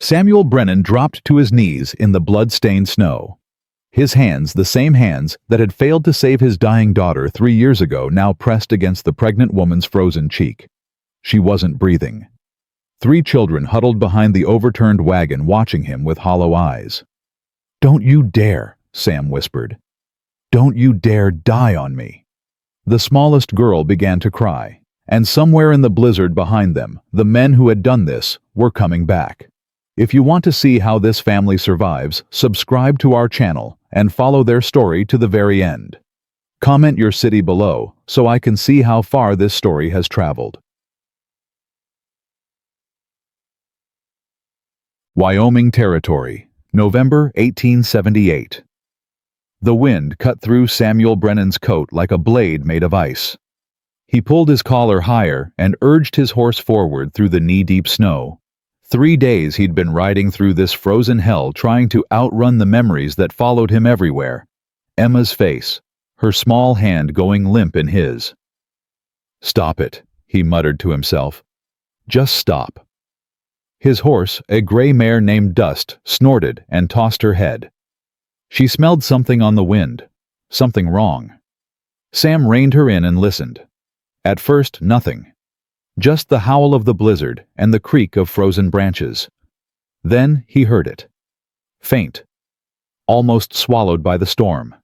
Samuel Brennan dropped to his knees in the blood-stained snow. His hands, the same hands that had failed to save his dying daughter 3 years ago, now pressed against the pregnant woman's frozen cheek. She wasn't breathing. 3 children huddled behind the overturned wagon, watching him with hollow eyes. "Don't you dare," Sam whispered. "Don't you dare die on me." The smallest girl began to cry, and somewhere in the blizzard behind them, the men who had done this were coming back. If you want to see how this family survives, subscribe to our channel and follow their story to the very end. Comment your city below so I can see how far this story has traveled. Wyoming Territory, November 1878. The wind cut through Samuel Brennan's coat like a blade made of ice. He pulled his collar higher and urged his horse forward through the knee-deep snow. 3 days he'd been riding through this frozen hell, trying to outrun the memories that followed him everywhere. Emma's face, her small hand going limp in his. "Stop it," he muttered to himself. "Just stop." His horse, a gray mare named Dust, snorted and tossed her head. She smelled something on the wind, something wrong. Sam reined her in and listened. At first, nothing. Just the howl of the blizzard and the creak of frozen branches. Then he heard it. Faint. Almost swallowed by the storm.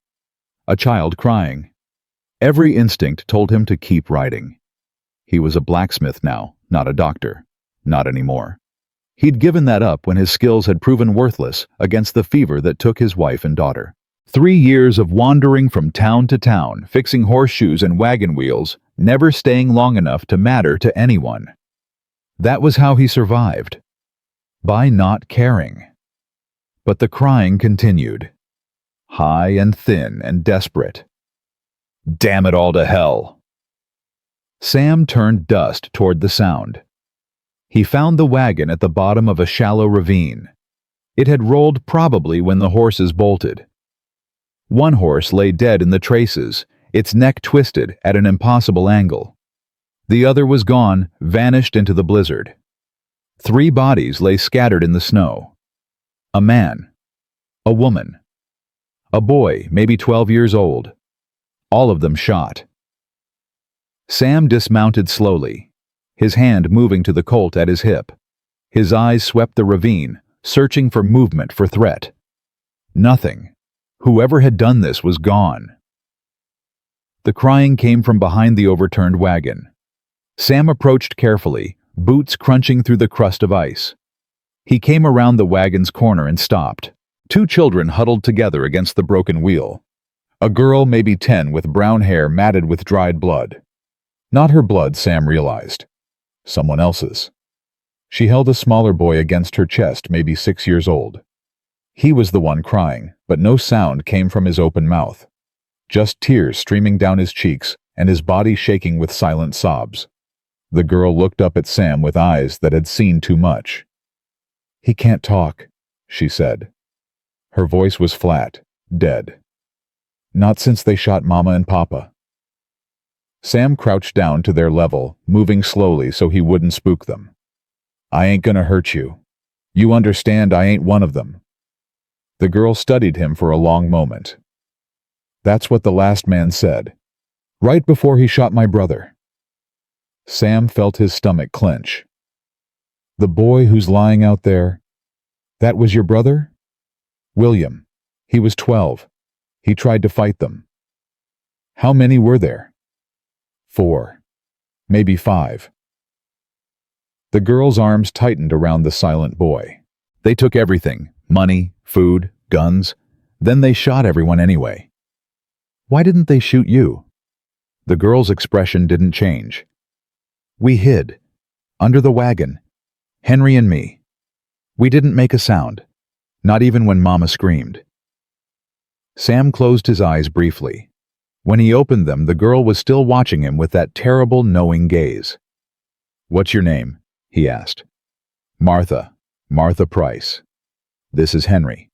A child crying. Every instinct told him to keep riding. He was a blacksmith now, not a doctor. Not anymore. He'd given that up when his skills had proven worthless against the fever that took his wife and daughter. 3 years of wandering from town to town, fixing horseshoes and wagon wheels, never staying long enough to matter to anyone. That was how he survived. By not caring. But the crying continued. High and thin and desperate. Damn it all to hell. Sam turned Dust toward the sound. He found the wagon at the bottom of a shallow ravine. It had rolled probably when the horses bolted. One horse lay dead in the traces, its neck twisted at an impossible angle. The other was gone, vanished into the blizzard. 3 bodies lay scattered in the snow. A man. A woman. A boy, maybe 12 years old. All of them shot. Sam dismounted slowly, his hand moving to the colt at his hip. His eyes swept the ravine, searching for movement, for threat. Nothing. Whoever had done this was gone. The crying came from behind the overturned wagon. Sam approached carefully, boots crunching through the crust of ice. He came around the wagon's corner and stopped. 2 children huddled together against the broken wheel. A girl, maybe 10, with brown hair matted with dried blood. Not her blood, Sam realized. Someone else's. She held a smaller boy against her chest, maybe 6 years old. He was the one crying, but no sound came from his open mouth. Just tears streaming down his cheeks and his body shaking with silent sobs. The girl looked up at Sam with eyes that had seen too much. "He can't talk," she said. Her voice was flat, dead. "Not since they shot Mama and Papa." Sam crouched down to their level, moving slowly so he wouldn't spook them. "I ain't gonna hurt you. You understand I ain't one of them." The girl studied him for a long moment. "That's what the last man said. Right before he shot my brother." Sam felt his stomach clench. "The boy who's lying out there, that was your brother?" "William. He was 12. He tried to fight them." "How many were there?" 4. Maybe 5. The girl's arms tightened around the silent boy. "They took everything. Money, food, guns. Then they shot everyone anyway." "Why didn't they shoot you?" The girl's expression didn't change. "We hid. Under the wagon. Henry and me. We didn't make a sound. Not even when Mama screamed." Sam closed his eyes briefly. When he opened them, the girl was still watching him with that terrible, knowing gaze. "What's your name?" he asked. "Martha. Martha Price. This is Henry.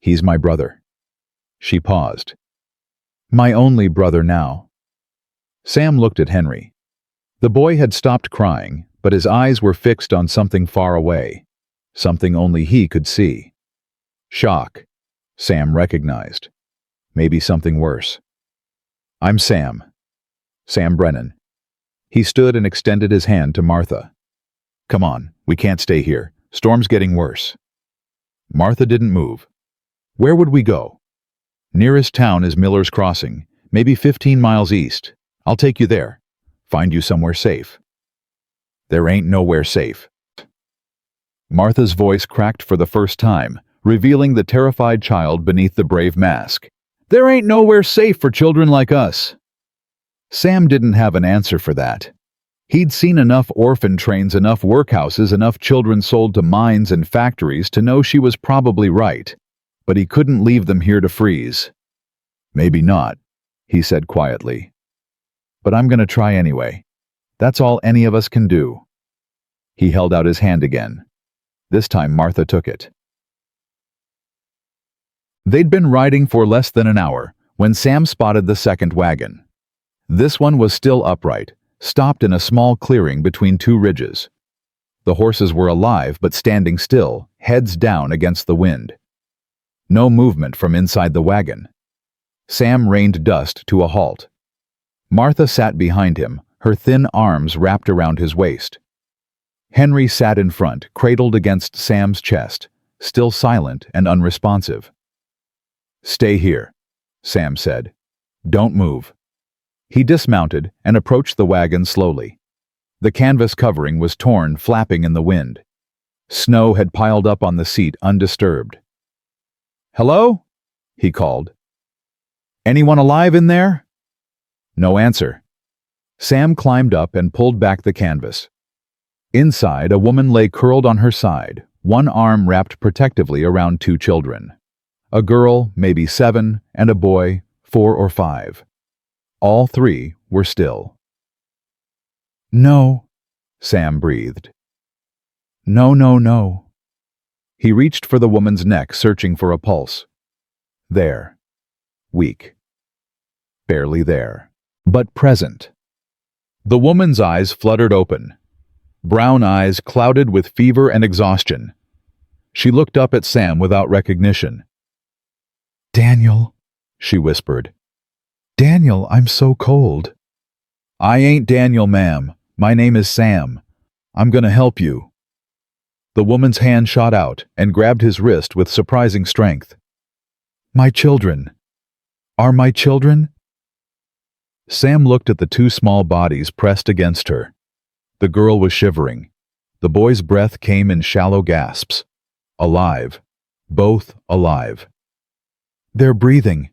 He's my brother." She paused. "My only brother now." Sam looked at Henry. The boy had stopped crying, but his eyes were fixed on something far away. something only he could see. Shock. Sam recognized. Maybe something worse. "I'm Sam. Sam Brennan." He stood and extended his hand to Martha. "Come on, we can't stay here. Storm's getting worse." Martha didn't move. "Where would we go?" "Nearest town is Miller's Crossing, maybe 15 miles east. I'll take you there. Find you somewhere safe." "There ain't nowhere safe." Martha's voice cracked for the first time, revealing the terrified child beneath the brave mask. "There ain't nowhere safe for children like us." Sam didn't have an answer for that. He'd seen enough orphan trains, enough workhouses, enough children sold to mines and factories to know she was probably right, but he couldn't leave them here to freeze. "Maybe not," he said quietly. "But I'm gonna try anyway. That's all any of us can do." He held out his hand again. This time Martha took it. They'd been riding for less than an hour when Sam spotted the second wagon. This one was still upright, stopped in a small clearing between two ridges. The horses were alive but standing still, heads down against the wind. No movement from inside the wagon. Sam reined dust to a halt. Martha sat behind him, her thin arms wrapped around his waist. Henry sat in front, cradled against Sam's chest, still silent and unresponsive. "Stay here," Sam said. "Don't move." He dismounted and approached the wagon slowly. The canvas covering was torn, flapping in the wind. Snow had piled up on the seat undisturbed. "Hello?" he called. "Anyone alive in there?" No answer. Sam climbed up and pulled back the canvas. Inside, a woman lay curled on her side, one arm wrapped protectively around two children. A girl, maybe 7, and a boy, 4 or 5. All three were still. "No," Sam breathed. "No, no, no." He reached for the woman's neck, searching for a pulse. There. Weak. Barely there. But present. The woman's eyes fluttered open. Brown eyes clouded with fever and exhaustion. She looked up at Sam without recognition. "Daniel," she whispered. "Daniel, I'm so cold." "I ain't Daniel, ma'am. My name is Sam. I'm gonna help you." The woman's hand shot out and grabbed his wrist with surprising strength. "My children. Are my children?" Sam looked at the two small bodies pressed against her. The girl was shivering. The boy's breath came in shallow gasps. Alive. Both alive. "They're breathing.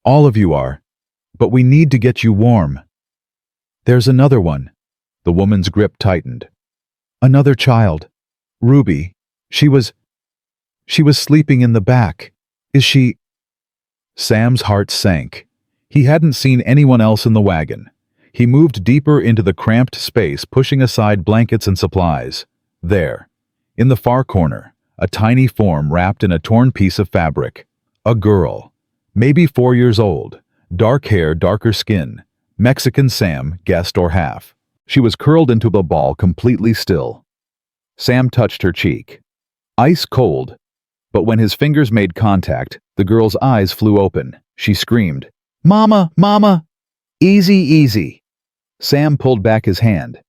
All of you are. But we need to get you warm." "There's another one." The woman's grip tightened. "Another child. Ruby. She was sleeping in the back. Is she—" Sam's heart sank. He hadn't seen anyone else in the wagon. He moved deeper into the cramped space, pushing aside blankets and supplies. There, in the far corner, a tiny form wrapped in a torn piece of fabric. A girl, maybe 4 years old, dark hair, darker skin. Mexican Sam guessed, or half. She was curled into a ball, completely still. Sam touched her cheek. Ice cold. But when his fingers made contact, the girl's eyes flew open. She screamed, "Mama, Mama!" "Easy, easy." Sam pulled back his hand.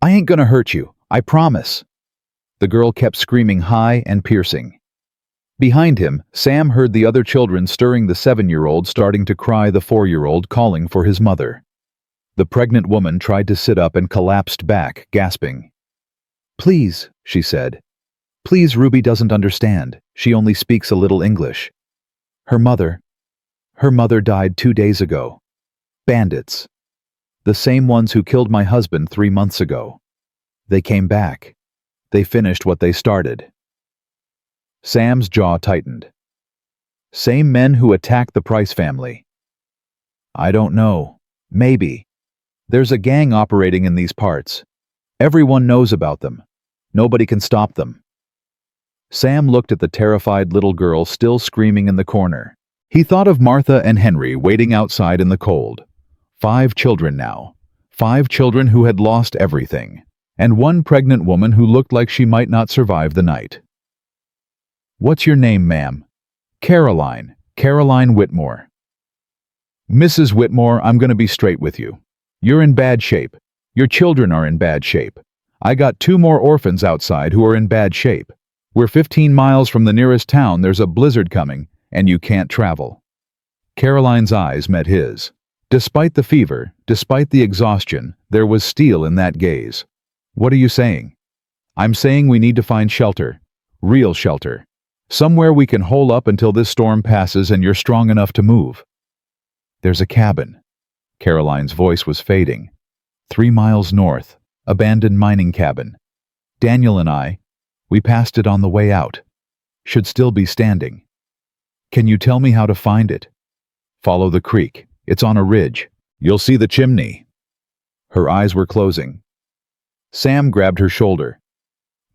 "I ain't gonna hurt you, I promise." The girl kept screaming high and piercing. Behind him, Sam heard the other children stirring, the 7-year-old starting to cry, the 4-year-old calling for his mother. The pregnant woman tried to sit up and collapsed back, gasping. "Please," she said. "Please, Ruby doesn't understand. She only speaks a little English. Her mother died 2 days ago. Bandits. The same ones who killed my husband 3 months ago. They came back. They finished what they started." Sam's jaw tightened. "Same men who attacked the Price family." "I don't know. Maybe. There's a gang operating in these parts. Everyone knows about them. Nobody can stop them." Sam looked at the terrified little girl still screaming in the corner. He thought of Martha and Henry waiting outside in the cold. 5 children now. 5 children who had lost everything. And one pregnant woman who looked like she might not survive the night. What's your name, ma'am? Caroline. Caroline Whitmore. Mrs. Whitmore, I'm going to be straight with you. You're in bad shape. Your children are in bad shape. I got 2 more orphans outside who are in bad shape. We're 15 miles from the nearest town. There's a blizzard coming, and you can't travel. Caroline's eyes met his. Despite the fever, despite the exhaustion, there was steel in that gaze. What are you saying? I'm saying we need to find shelter. Real shelter. Somewhere we can hole up until this storm passes and you're strong enough to move. There's a cabin. Caroline's voice was fading. 3 miles north, abandoned mining cabin. Daniel and I, we passed it on the way out. Should still be standing. Can you tell me how to find it? Follow the creek. It's on a ridge. You'll see the chimney. Her eyes were closing. Sam grabbed her shoulder.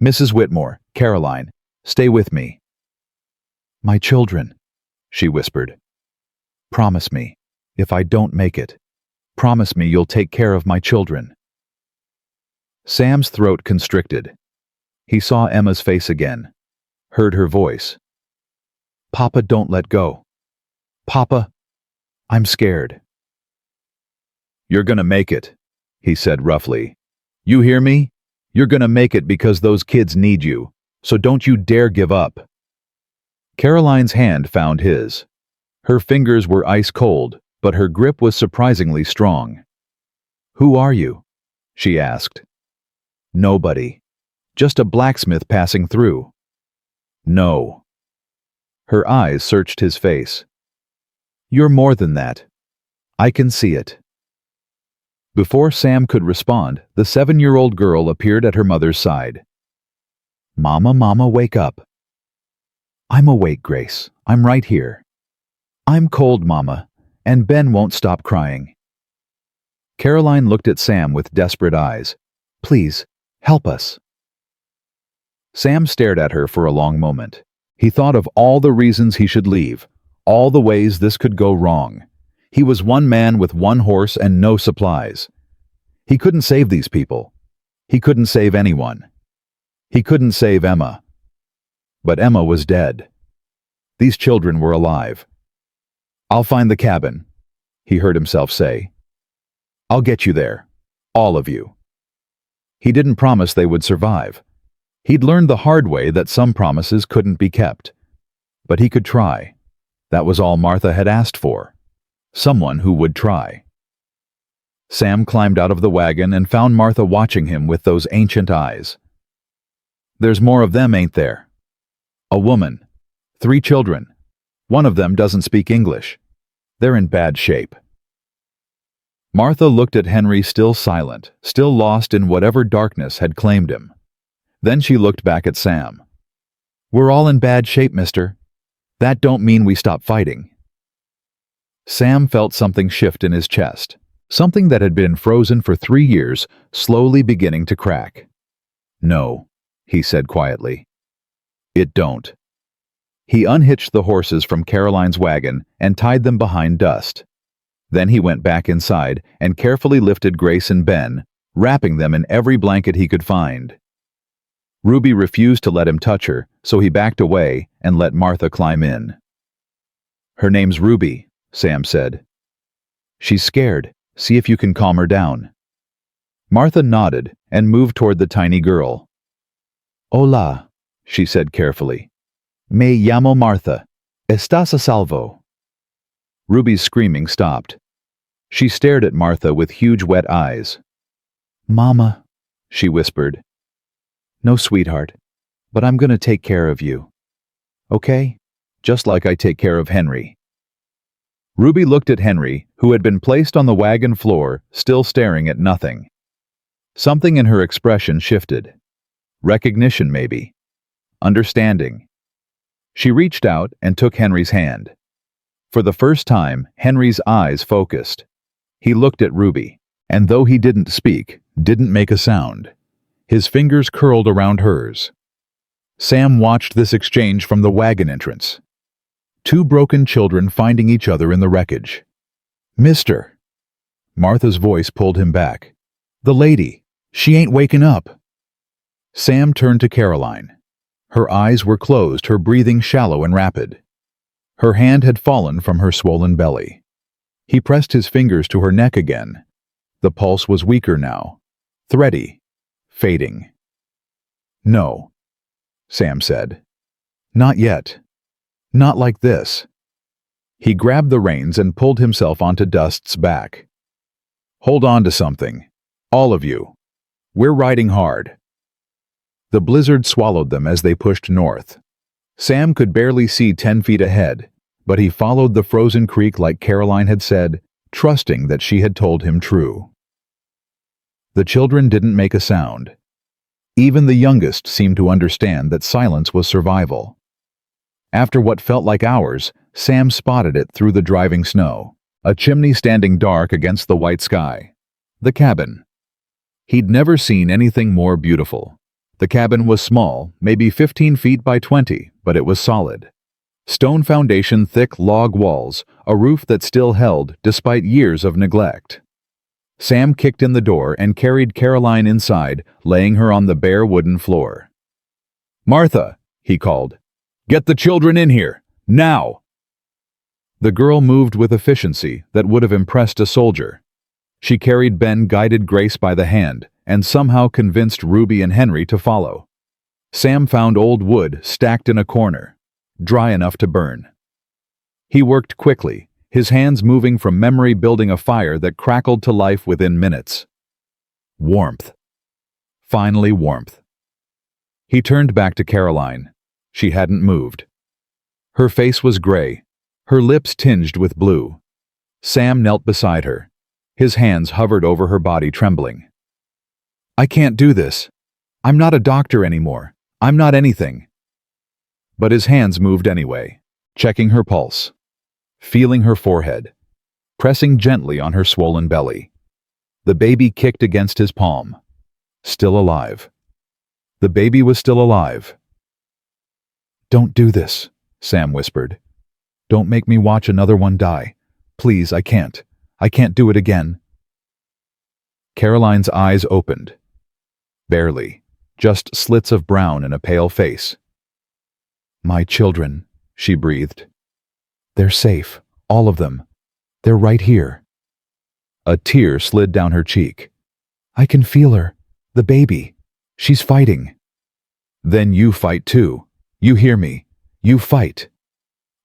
Mrs. Whitmore, Caroline, stay with me. My children, she whispered. Promise me, if I don't make it, promise me you'll take care of my children. Sam's throat constricted. He saw Emma's face again, heard her voice. Papa, don't let go. Papa, I'm scared. You're gonna make it, he said roughly. You hear me? You're gonna make it because those kids need you, so don't you dare give up. Caroline's hand found his. Her fingers were ice cold, but her grip was surprisingly strong. Who are you? She asked. Nobody. Just a blacksmith passing through. No. Her eyes searched his face. You're more than that. I can see it. Before Sam could respond, the 7-year-old girl appeared at her mother's side. Mama, Mama, wake up. I'm awake, Grace. I'm right here. I'm cold, Mama, and Ben won't stop crying. Caroline looked at Sam with desperate eyes. Please, help us. Sam stared at her for a long moment. He thought of all the reasons he should leave, all the ways this could go wrong. He was one man with 1 horse and no supplies. He couldn't save these people. He couldn't save anyone. He couldn't save Emma. But Emma was dead. These children were alive. I'll find the cabin, he heard himself say. I'll get you there, all of you. He didn't promise they would survive. He'd learned the hard way that some promises couldn't be kept. But he could try. That was all Martha had asked for. Someone who would try. Sam climbed out of the wagon and found Martha watching him with those ancient eyes. There's more of them, ain't there? A woman. 3 children. One of them doesn't speak English. They're in bad shape. Martha looked at Henry, still silent, still lost in whatever darkness had claimed him. Then she looked back at Sam. We're all in bad shape, mister. That don't mean we stop fighting. Sam felt something shift in his chest, something that had been frozen for 3 years, slowly beginning to crack. No, he said quietly. It don't. He unhitched the horses from Caroline's wagon and tied them behind Dust. Then he went back inside and carefully lifted Grace and Ben, wrapping them in every blanket he could find. Ruby refused to let him touch her, so he backed away and let Martha climb in. Her name's Ruby, Sam said. She's scared. See if you can calm her down. Martha nodded and moved toward the tiny girl. Hola, she said carefully. Me llamo Martha. ¿Estás a salvo? Ruby's screaming stopped. She stared at Martha with huge wet eyes. Mama, she whispered. No, sweetheart, but I'm going to take care of you. Okay? Just like I take care of Henry. Ruby looked at Henry, who had been placed on the wagon floor, still staring at nothing. Something in her expression shifted. Recognition, maybe. Understanding. She reached out and took Henry's hand. For the first time, Henry's eyes focused. He looked at Ruby, and though he didn't speak, didn't make a sound, his fingers curled around hers. Sam watched this exchange from the wagon entrance. 2 broken children finding each other in the wreckage. Mister. Martha's voice pulled him back. The lady. She ain't waking up. Sam turned to Caroline. Her eyes were closed, her breathing shallow and rapid. Her hand had fallen from her swollen belly. He pressed his fingers to her neck again. The pulse was weaker now, thready, fading. "No," Sam said. "Not yet. Not like this." He grabbed the reins and pulled himself onto Dust's back. "Hold on to something. All of you. We're riding hard." The blizzard swallowed them as they pushed north. Sam could barely see 10 feet ahead, but he followed the frozen creek like Caroline had said, trusting that she had told him true. The children didn't make a sound. Even the youngest seemed to understand that silence was survival. After what felt like hours, Sam spotted it through the driving snow, a chimney standing dark against the white sky. The cabin. He'd never seen anything more beautiful. The cabin was small, maybe 15 feet by 20, but it was solid. Stone foundation, thick log walls, a roof that still held despite years of neglect. Sam kicked in the door and carried Caroline inside, laying her on the bare wooden floor. "Martha," he called, "get the children in here, now!" The girl moved with efficiency that would have impressed a soldier. She carried Ben, guided Grace by the hand, and somehow convinced Ruby and Henry to follow. Sam found old wood stacked in a corner, dry enough to burn. He worked quickly, his hands moving from memory, building a fire that crackled to life within minutes. Warmth. Finally warmth. He turned back to Caroline. She hadn't moved. Her face was gray, her lips tinged with blue. Sam knelt beside her. His hands hovered over her body, trembling. "I can't do this. I'm not a doctor anymore. I'm not anything." But his hands moved anyway, checking her pulse, feeling her forehead, pressing gently on her swollen belly. The baby kicked against his palm. Still alive. The baby was still alive. "Don't do this," Sam whispered. "Don't make me watch another one die. Please, I can't. I can't do it again." Caroline's eyes opened. Barely, just slits of brown in a pale face. "My children," she breathed. "They're safe, all of them. They're right here." A tear slid down her cheek. "I can feel her. The baby. She's fighting." "Then you fight too. You hear me. You fight."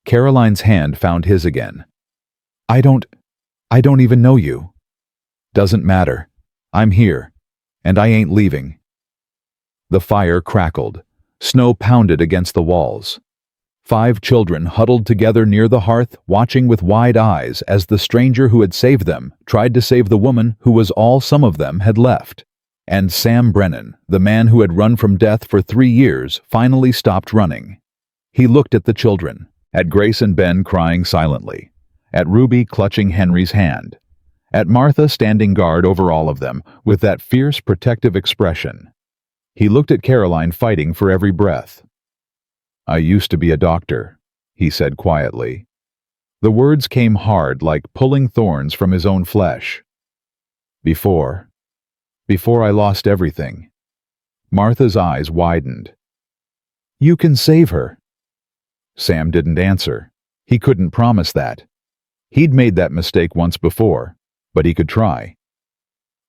Caroline's hand found his again. I don't even know you." "Doesn't matter. I'm here. And I ain't leaving." The fire crackled. Snow pounded against the walls. 5 children huddled together near the hearth, watching with wide eyes as the stranger who had saved them tried to save the woman who was all some of them had left. And Sam Brennan, the man who had run from death for 3 years, finally stopped running. He looked at the children, at Grace and Ben crying silently, at Ruby clutching Henry's hand, at Martha standing guard over all of them with that fierce, protective expression. He looked at Caroline fighting for every breath. "I used to be a doctor," he said quietly. The words came hard, like pulling thorns from his own flesh. Before I lost everything." Martha's eyes widened. "You can save her." Sam didn't answer. He couldn't promise that. He'd made that mistake once before, but he could try.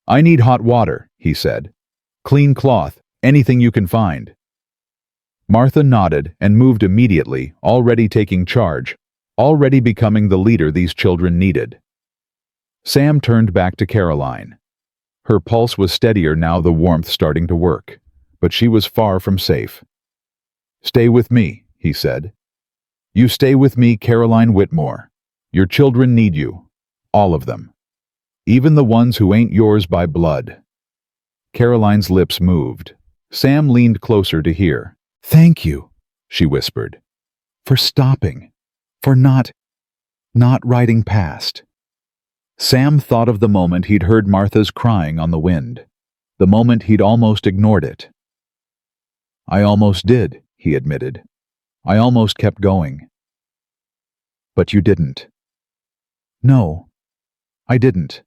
"I need hot water," he said. "Clean cloth, anything you can find." Martha nodded and moved immediately, already taking charge, already becoming the leader these children needed. Sam turned back to Caroline. Her pulse was steadier now, the warmth starting to work, but she was far from safe. "Stay with me," he said. "You stay with me, Caroline Whitmore. Your children need you. All of them. Even the ones who ain't yours by blood." Caroline's lips moved. Sam leaned closer to hear. "Thank you," she whispered. "For stopping. For not riding past." Sam thought of the moment he'd heard Martha's crying on the wind. The moment he'd almost ignored it. "I almost did," he admitted. "I almost kept going." "But you didn't." "No, I didn't."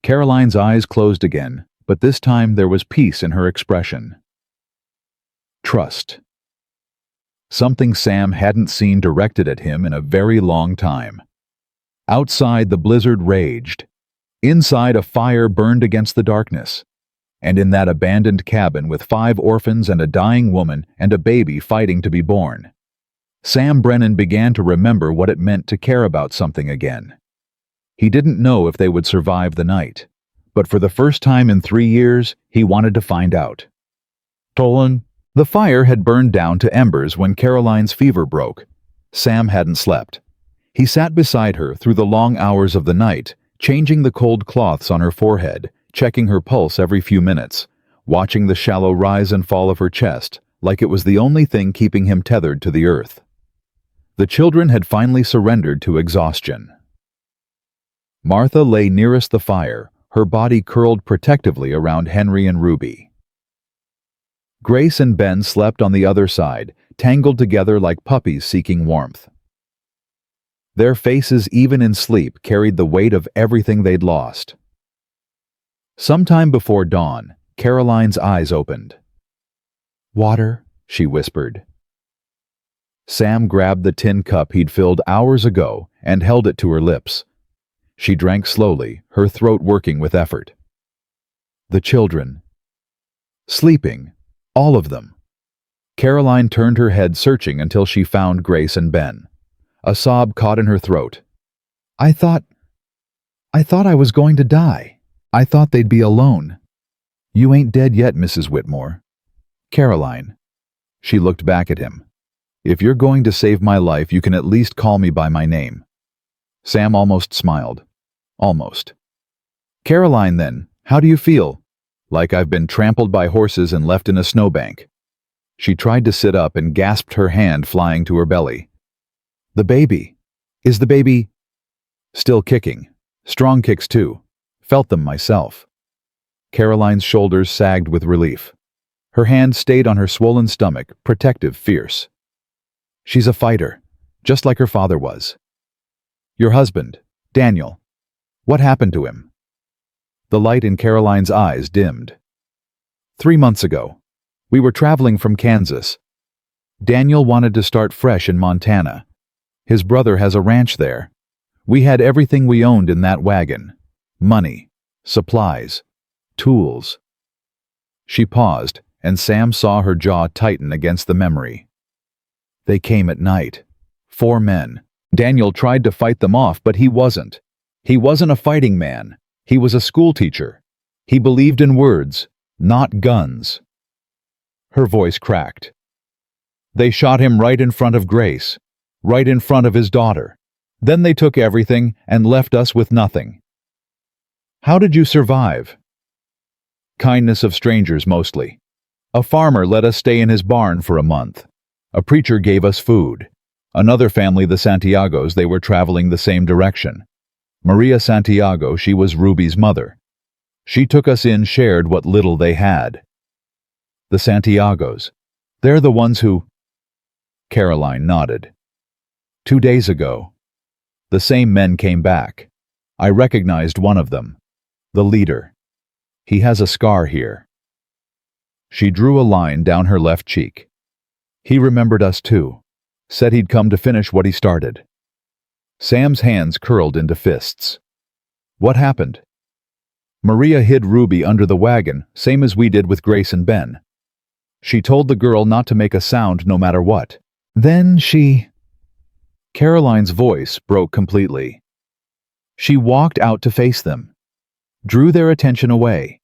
Caroline's eyes closed again, but this time there was peace in her expression. Trust. Something Sam hadn't seen directed at him in a very long time. Outside, the blizzard raged. Inside, a fire burned against the darkness. And in that abandoned cabin with 5 orphans and a dying woman and a baby fighting to be born, Sam Brennan began to remember what it meant to care about something again. He didn't know if they would survive the night, but for the first time in 3 years, he wanted to find out. Tolan. The fire had burned down to embers when Caroline's fever broke. Sam hadn't slept. He sat beside her through the long hours of the night, changing the cold cloths on her forehead, checking her pulse every few minutes, watching the shallow rise and fall of her chest, like it was the only thing keeping him tethered to the earth. The children had finally surrendered to exhaustion. Martha lay nearest the fire, her body curled protectively around Henry and Ruby. Grace and Ben slept on the other side, tangled together like puppies seeking warmth. Their faces, even in sleep, carried the weight of everything they'd lost. Sometime before dawn, Caroline's eyes opened. "Water," she whispered. Sam grabbed the tin cup he'd filled hours ago and held it to her lips. She drank slowly, her throat working with effort. The children. Sleeping. All of them. Caroline turned her head searching until she found Grace and Ben. A sob caught in her throat. I thought I was going to die. I thought they'd be alone." "You ain't dead yet, Mrs. Whitmore." "Caroline." She looked back at him. "If you're going to save my life, you can at least call me by my name." Sam almost smiled. Almost. "Caroline, then, how do you feel?" "Like I've been trampled by horses and left in a snowbank." She tried to sit up and gasped, her hand flying to her belly. "The baby. Is the baby—" "Still kicking. Strong kicks, too. Felt them myself." Caroline's shoulders sagged with relief. Her hand stayed on her swollen stomach, protective, fierce. "She's a fighter, just like her father was." "Your husband, Daniel. What happened to him?" The light in Caroline's eyes dimmed. 3 months ago. We were traveling from Kansas. Daniel wanted to start fresh in Montana. His brother has a ranch there. We had everything we owned in that wagon. Money, supplies, tools. She paused, and Sam saw her jaw tighten against the memory. They came at night. 4 men. Daniel tried to fight them off, but he wasn't. He wasn't a fighting man. He was a schoolteacher. He believed in words, not guns. Her voice cracked. They shot him right in front of Grace, right in front of his daughter. Then they took everything and left us with nothing. How did you survive? Kindness of strangers, mostly. A farmer let us stay in his barn for a month. A preacher gave us food. Another family, the Santiagos, they were traveling the same direction. Maria Santiago, she was Ruby's mother. She took us in, shared what little they had. The Santiagos. They're the ones who... Caroline nodded. 2 days ago. The same men came back. I recognized one of them. The leader. He has a scar here. She drew a line down her left cheek. He remembered us too. Said he'd come to finish what he started. Sam's hands curled into fists. What happened? Maria hid Ruby under the wagon, same as we did with Grace and Ben. She told the girl not to make a sound no matter what. Then she... Caroline's voice broke completely. She walked out to face them. Drew their attention away.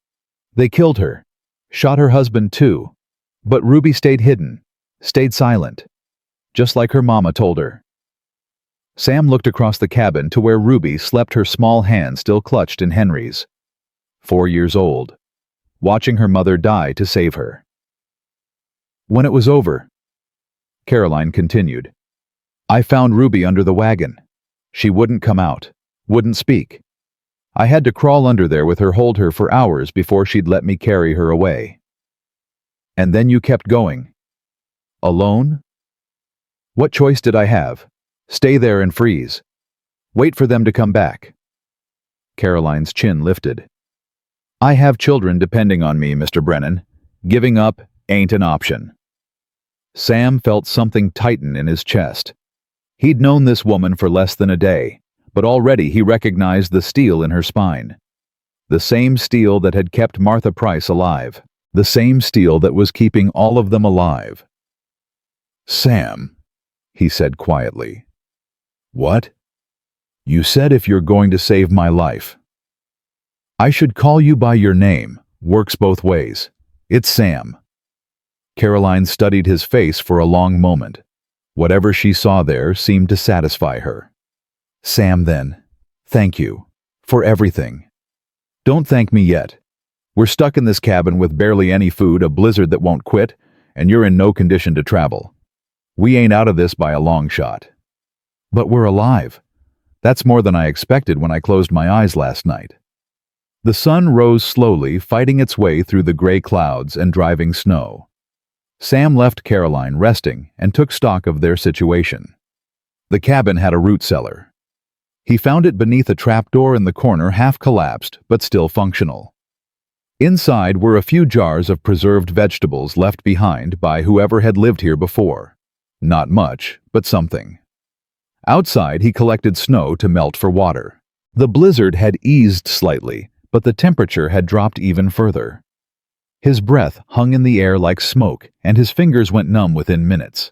They killed her. Shot her husband too. But Ruby stayed hidden. Stayed silent. Just like her mama told her. Sam looked across the cabin to where Ruby slept, her small hand still clutched in Henry's. 4 years old. Watching her mother die to save her. When it was over, Caroline continued, I found Ruby under the wagon. She wouldn't come out. Wouldn't speak. I had to crawl under there with her, hold her for hours before she'd let me carry her away. And then you kept going. Alone? What choice did I have? Stay there and freeze. Wait for them to come back. Caroline's chin lifted. I have children depending on me, Mr. Brennan. Giving up ain't an option. Sam felt something tighten in his chest. He'd known this woman for less than a day, but already he recognized the steel in her spine. The same steel that had kept Martha Price alive. The same steel that was keeping all of them alive. "Sam," he said quietly. "What?" "You said if you're going to save my life." "I should call you by your name. Works both ways. It's Sam." Caroline studied his face for a long moment. Whatever she saw there seemed to satisfy her. "Sam, then. Thank you. For everything." "Don't thank me yet. We're stuck in this cabin with barely any food, a blizzard that won't quit, and you're in no condition to travel. We ain't out of this by a long shot." "But we're alive. That's more than I expected when I closed my eyes last night." The sun rose slowly, fighting its way through the gray clouds and driving snow. Sam left Caroline resting and took stock of their situation. The cabin had a root cellar. He found it beneath a trapdoor in the corner, half collapsed but still functional. Inside were a few jars of preserved vegetables left behind by whoever had lived here before. Not much, but something. Outside he collected snow to melt for water. The blizzard had eased slightly, but the temperature had dropped even further. His breath hung in the air like smoke, and his fingers went numb within minutes.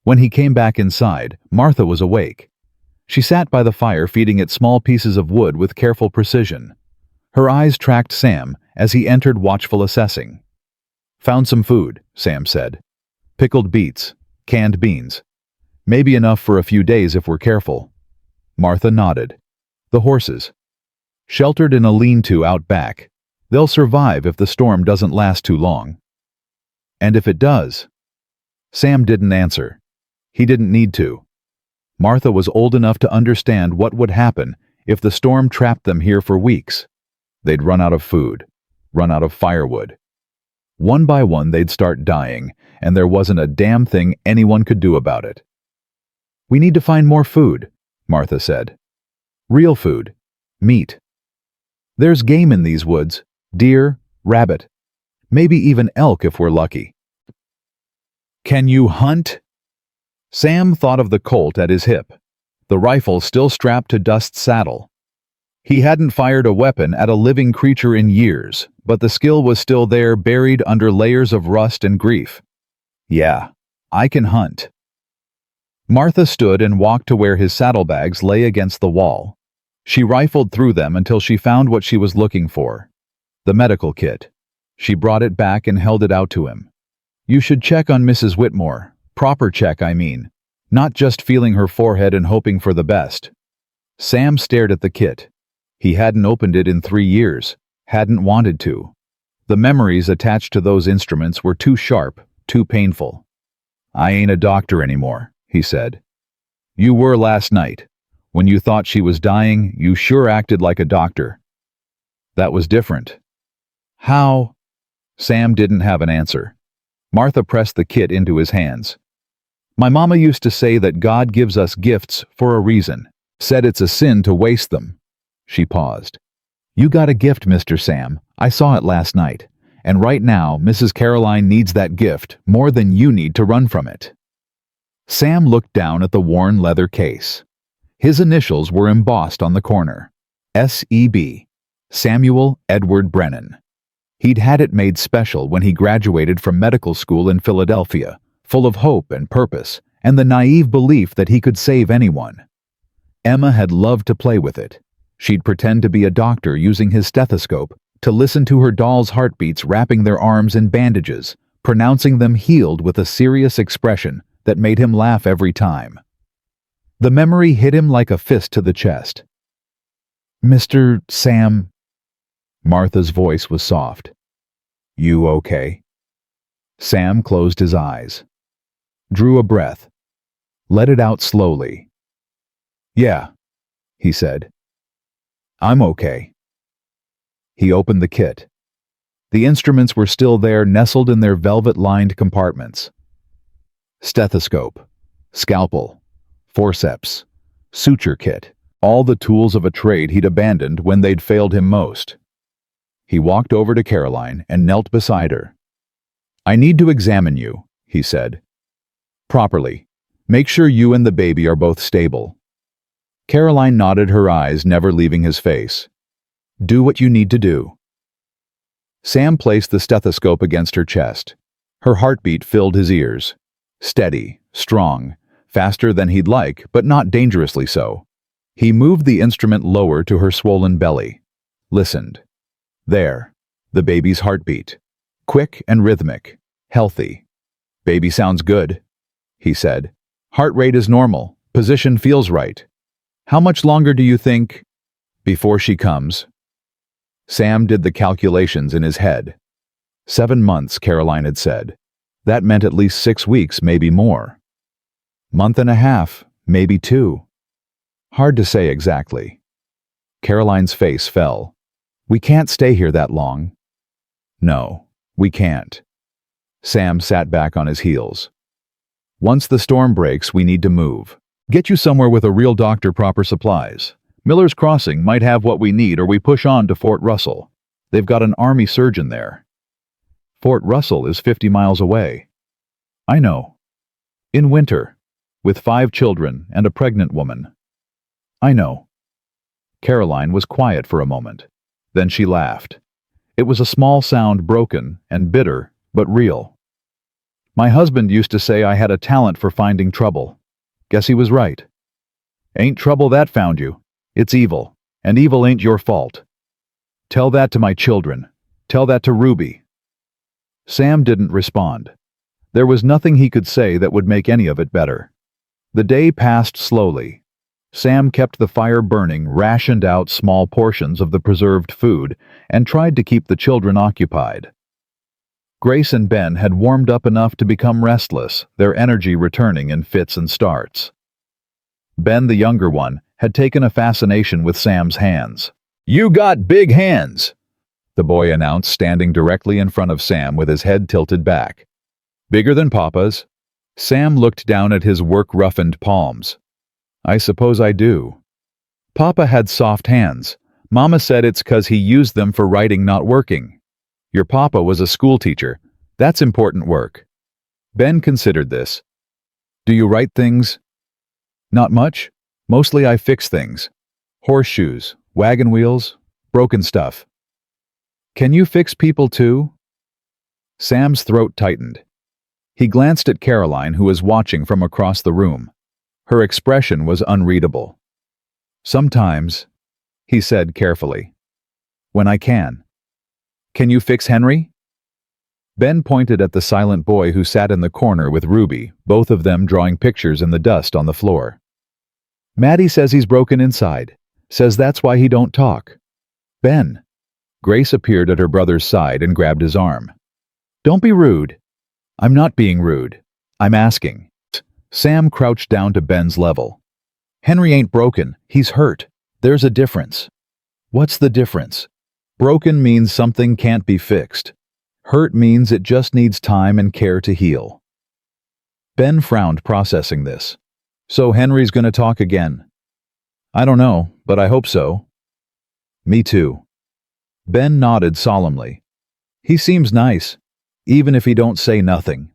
When he came back inside, Martha was awake. She sat by the fire feeding it small pieces of wood with careful precision. Her eyes tracked Sam as he entered, watchful, assessing. "Found some food," Sam said. "Pickled beets, canned beans. Maybe enough for a few days if we're careful." Martha nodded. "The horses?" "Sheltered in a lean-to out back. They'll survive if the storm doesn't last too long." "And if it does?" Sam didn't answer. He didn't need to. Martha was old enough to understand what would happen if the storm trapped them here for weeks. They'd run out of food, run out of firewood. One by one they'd start dying, and there wasn't a damn thing anyone could do about it. "We need to find more food," Martha said. "Real food. Meat. There's game in these woods. Deer, rabbit, maybe even elk if we're lucky." "Can you hunt?" Sam thought of the Colt at his hip, the rifle still strapped to Dust's saddle. He hadn't fired a weapon at a living creature in years, but the skill was still there, buried under layers of rust and grief. "Yeah, I can hunt." Martha stood and walked to where his saddlebags lay against the wall. She rifled through them until she found what she was looking for. The medical kit. She brought it back and held it out to him. "You should check on Mrs. Whitmore. Proper check, I mean. Not just feeling her forehead and hoping for the best." Sam stared at the kit. He hadn't opened it in 3 years, hadn't wanted to. The memories attached to those instruments were too sharp, too painful. "I ain't a doctor anymore," he said. "You were last night. When you thought she was dying, you sure acted like a doctor." "That was different." "How?" Sam didn't have an answer. Martha pressed the kit into his hands. "My mama used to say that God gives us gifts for a reason. Said it's a sin to waste them." She paused. "You got a gift, Mr. Sam. I saw it last night. And right now, Mrs. Caroline needs that gift more than you need to run from it." Sam looked down at the worn leather case. His initials were embossed on the corner. S.E.B. Samuel Edward Brennan. He'd had it made special when he graduated from medical school in Philadelphia, full of hope and purpose, and the naive belief that he could save anyone. Emma had loved to play with it. She'd pretend to be a doctor using his stethoscope to listen to her doll's heartbeats, wrapping their arms in bandages, pronouncing them healed with a serious expression that made him laugh every time. The memory hit him like a fist to the chest. "Mr. Sam..." Martha's voice was soft. "You okay?" Sam closed his eyes. Drew a breath. Let it out slowly. "Yeah," he said. "I'm okay." He opened the kit. The instruments were still there, nestled in their velvet-lined compartments. Stethoscope, scalpel, forceps, suture kit, all the tools of a trade he'd abandoned when they'd failed him most. He walked over to Caroline and knelt beside her. "I need to examine you," he said, Properly. Make sure you and the baby are both stable. Caroline nodded, her eyes never leaving his face. Do what you need to do. Sam placed the stethoscope against her chest. Her heartbeat filled his ears. Steady, strong, faster than he'd like, but not dangerously so. He moved the instrument lower to her swollen belly. Listened. There. The baby's heartbeat. Quick and rhythmic. Healthy. Baby sounds good, he said. Heart rate is normal. Position feels right. How much longer do you think before she comes? Sam did the calculations in his head. 7 months, Caroline had said. That meant at least 6 weeks, maybe more. Month and a half, maybe 2. Hard to say exactly. Caroline's face fell. We can't stay here that long. No, we can't. Sam sat back on his heels. Once the storm breaks, we need to move. Get you somewhere with a real doctor, proper supplies. Miller's Crossing might have what we need, or we push on to Fort Russell. They've got an army surgeon there. Fort Russell is 50 miles away. I know. In winter, with 5 children and a pregnant woman. I know. Caroline was quiet for a moment. Then she laughed. It was a small sound, broken and bitter, but real. My husband used to say I had a talent for finding trouble. Guess he was right. Ain't trouble that found you. It's evil, and evil ain't your fault. Tell that to my children. Tell that to Ruby. Sam didn't respond. There was nothing he could say that would make any of it better. The day passed slowly. Sam kept the fire burning, rationed out small portions of the preserved food, and tried to keep the children occupied. Grace and Ben had warmed up enough to become restless, their energy returning in fits and starts. Ben, the younger one, had taken a fascination with Sam's hands. You got big hands, the boy announced, standing directly in front of Sam with his head tilted back. Bigger than Papa's? Sam looked down at his work-roughened palms. I suppose I do. Papa had soft hands. Mama said it's 'cause he used them for writing, not working. Your papa was a schoolteacher. That's important work. Ben considered this. Do you write things? Not much. Mostly I fix things. Horseshoes, wagon wheels, broken stuff. Can you fix people too? Sam's throat tightened. He glanced at Caroline, who was watching from across the room. Her expression was unreadable. Sometimes, he said carefully. When I can. Can you fix Henry? Ben pointed at the silent boy who sat in the corner with Ruby, both of them drawing pictures in the dust on the floor. Maddie says he's broken inside. Says that's why he don't talk. Ben. Grace appeared at her brother's side and grabbed his arm. Don't be rude. I'm not being rude. I'm asking. Sam crouched down to Ben's level. Henry ain't broken. He's hurt. There's a difference. What's the difference? Broken means something can't be fixed. Hurt means it just needs time and care to heal. Ben frowned, processing this. So Henry's gonna talk again. I don't know, but I hope so. Me too. Ben nodded solemnly. He seems nice, even if he don't say nothing.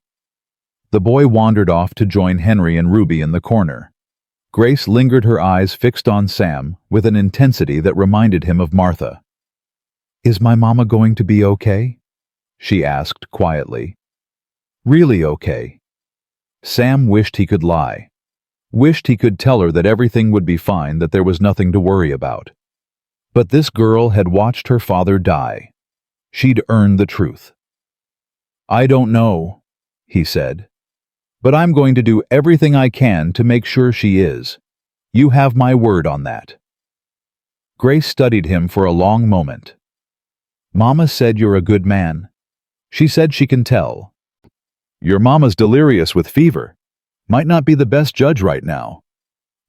The boy wandered off to join Henry and Ruby in the corner. Grace lingered, her eyes fixed on Sam with an intensity that reminded him of Martha. Is my mama going to be okay? She asked quietly. Really okay. Sam wished he could lie. Wished he could tell her that everything would be fine, that there was nothing to worry about. But this girl had watched her father die. She'd earned the truth. I don't know, he said. But I'm going to do everything I can to make sure she is. You have my word on that. Grace studied him for a long moment. Mama said you're a good man. She said she can tell. Your mama's delirious with fever. Might not be the best judge right now.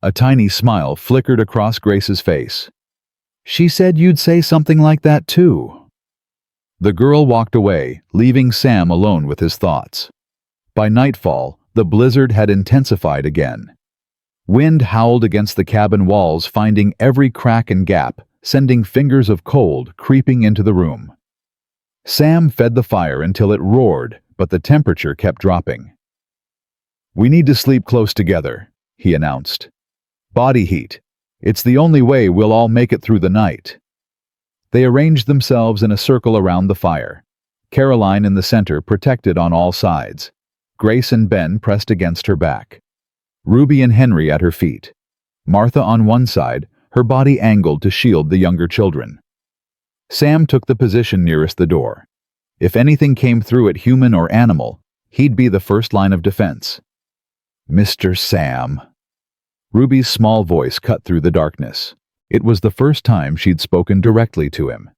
A tiny smile flickered across Grace's face. She said you'd say something like that too. The girl walked away, leaving Sam alone with his thoughts. By nightfall, the blizzard had intensified again. Wind howled against the cabin walls, finding every crack and gap, sending fingers of cold creeping into the room. Sam fed the fire until it roared, but the temperature kept dropping. "We need to sleep close together," he announced. "Body heat. It's the only way we'll all make it through the night." They arranged themselves in a circle around the fire. Caroline in the center, protected on all sides. Grace and Ben pressed against her back. Ruby and Henry at her feet. Martha on one side, her body angled to shield the younger children. Sam took the position nearest the door. If anything came through it, human or animal, he'd be the first line of defense. "Mr. Sam." Ruby's small voice cut through the darkness. It was the first time she'd spoken directly to him.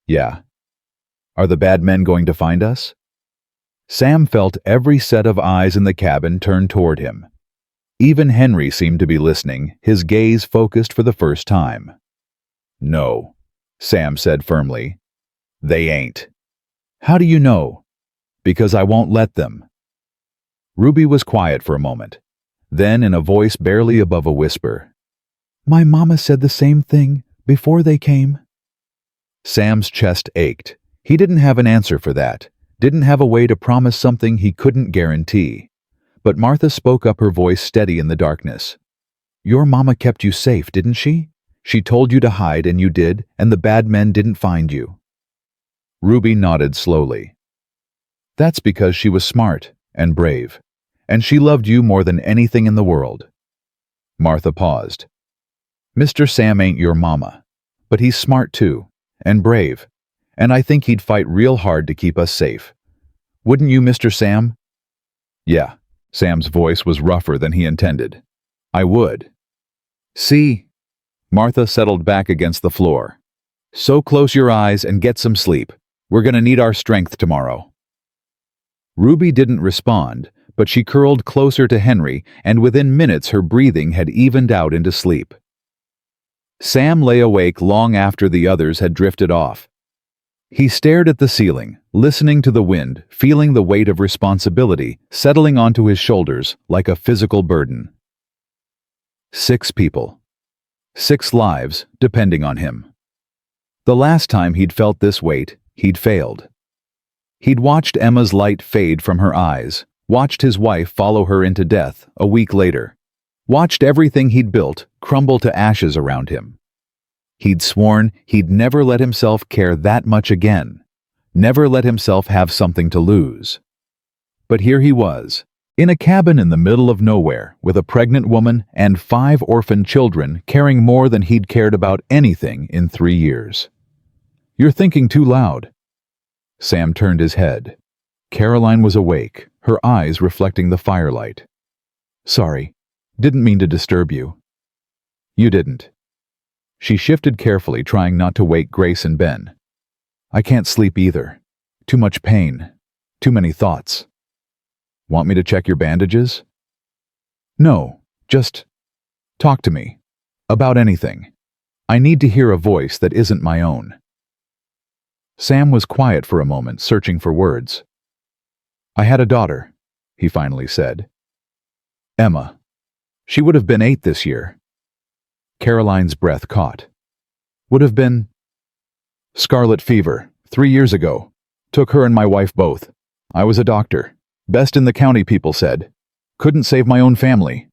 "Yeah. Are the bad men going to find us?" Sam felt every set of eyes in the cabin turn toward him. Even Henry seemed to be listening, his gaze focused for the first time. "No," Sam said firmly. "They ain't." "How do you know?" "Because I won't let them." Ruby was quiet for a moment. Then, in a voice barely above a whisper, "My mama said the same thing before they came." Sam's chest ached. He didn't have an answer for that, didn't have a way to promise something he couldn't guarantee. But Martha spoke up, her voice steady in the darkness. "Your mama kept you safe, didn't she? She told you to hide and you did, and the bad men didn't find you." Ruby nodded slowly. "That's because she was smart and brave, and she loved you more than anything in the world." Martha paused. "Mr. Sam ain't your mama, but he's smart too, and brave, and I think he'd fight real hard to keep us safe. Wouldn't you, Mr. Sam?" "Yeah." Sam's voice was rougher than he intended. "I would." "See?" Martha settled back against the floor. "So close your eyes and get some sleep. We're gonna need our strength tomorrow." Ruby didn't respond, but she curled closer to Henry, and within minutes her breathing had evened out into sleep. Sam lay awake long after the others had drifted off. He stared at the ceiling, listening to the wind, feeling the weight of responsibility settling onto his shoulders like a physical burden. 6 people. 6 lives depending on him. The last time he'd felt this weight, he'd failed. He'd watched Emma's light fade from her eyes, watched his wife follow her into death a week later, watched everything he'd built crumble to ashes around him. He'd sworn he'd never let himself care that much again, never let himself have something to lose. But here he was, in a cabin in the middle of nowhere, with a pregnant woman and 5 orphaned children, caring more than he'd cared about anything in 3 years. "You're thinking too loud." Sam turned his head. Caroline was awake, her eyes reflecting the firelight. "Sorry, didn't mean to disturb you." "You didn't." She shifted carefully, trying not to wake Grace and Ben. "I can't sleep either. Too much pain. Too many thoughts." "Want me to check your bandages?" "No, just talk to me. About anything. I need to hear a voice that isn't my own." Sam was quiet for a moment, searching for words. "I had a daughter," he finally said. "Emma. She would have been 8 this year." Caroline's breath caught. "Would have been scarlet fever, 3 years ago. Took her and my wife both. I was a doctor. Best in the county, people said. Couldn't save my own family."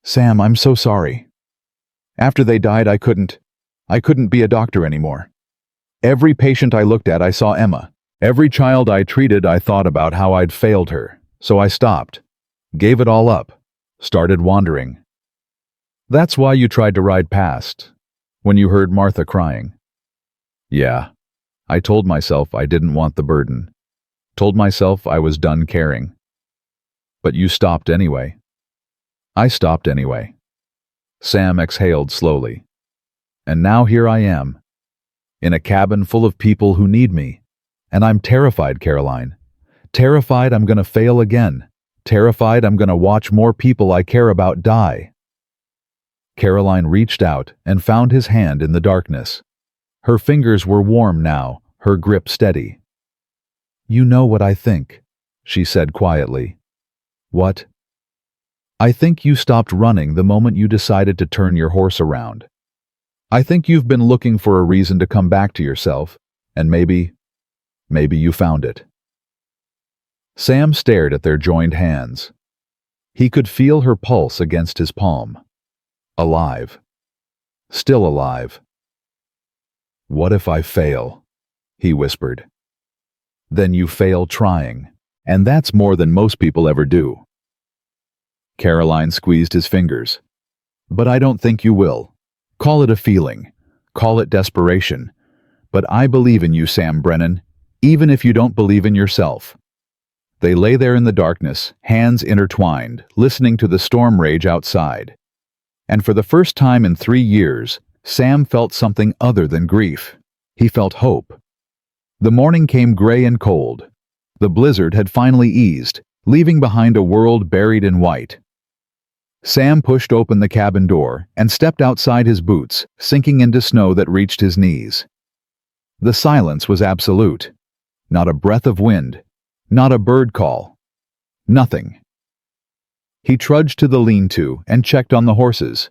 "Sam, I'm so sorry. After they died, I couldn't be a doctor anymore. Every patient I looked at, I saw Emma. Every child I treated, I thought about how I'd failed her. So I stopped. Gave it all up. Started wandering." "That's why you tried to ride past, when you heard Martha crying." "Yeah. I told myself I didn't want the burden. Told myself I was done caring. But you stopped anyway." "I stopped anyway." Sam exhaled slowly. "And now here I am, in a cabin full of people who need me. And I'm terrified, Caroline. Terrified I'm gonna fail again. Terrified I'm gonna watch more people I care about die." Caroline reached out and found his hand in the darkness. Her fingers were warm now, her grip steady. "You know what I think," she said quietly. "What?" "I think you stopped running the moment you decided to turn your horse around. I think you've been looking for a reason to come back to yourself, and maybe you found it." Sam stared at their joined hands. He could feel her pulse against his palm. Alive. Still alive. "What if I fail?" he whispered. "Then you fail trying, and that's more than most people ever do." Caroline squeezed his fingers. "But I don't think you will. Call it a feeling. Call it desperation. But I believe in you, Sam Brennan, even if you don't believe in yourself." They lay there in the darkness, hands intertwined, listening to the storm rage outside. And for the first time in 3 years, Sam felt something other than grief. He felt hope. The morning came gray and cold. The blizzard had finally eased, leaving behind a world buried in white. Sam pushed open the cabin door and stepped outside his boots, sinking into snow that reached his knees. The silence was absolute. Not a breath of wind, not a bird call. Nothing. He trudged to the lean-to and checked on the horses.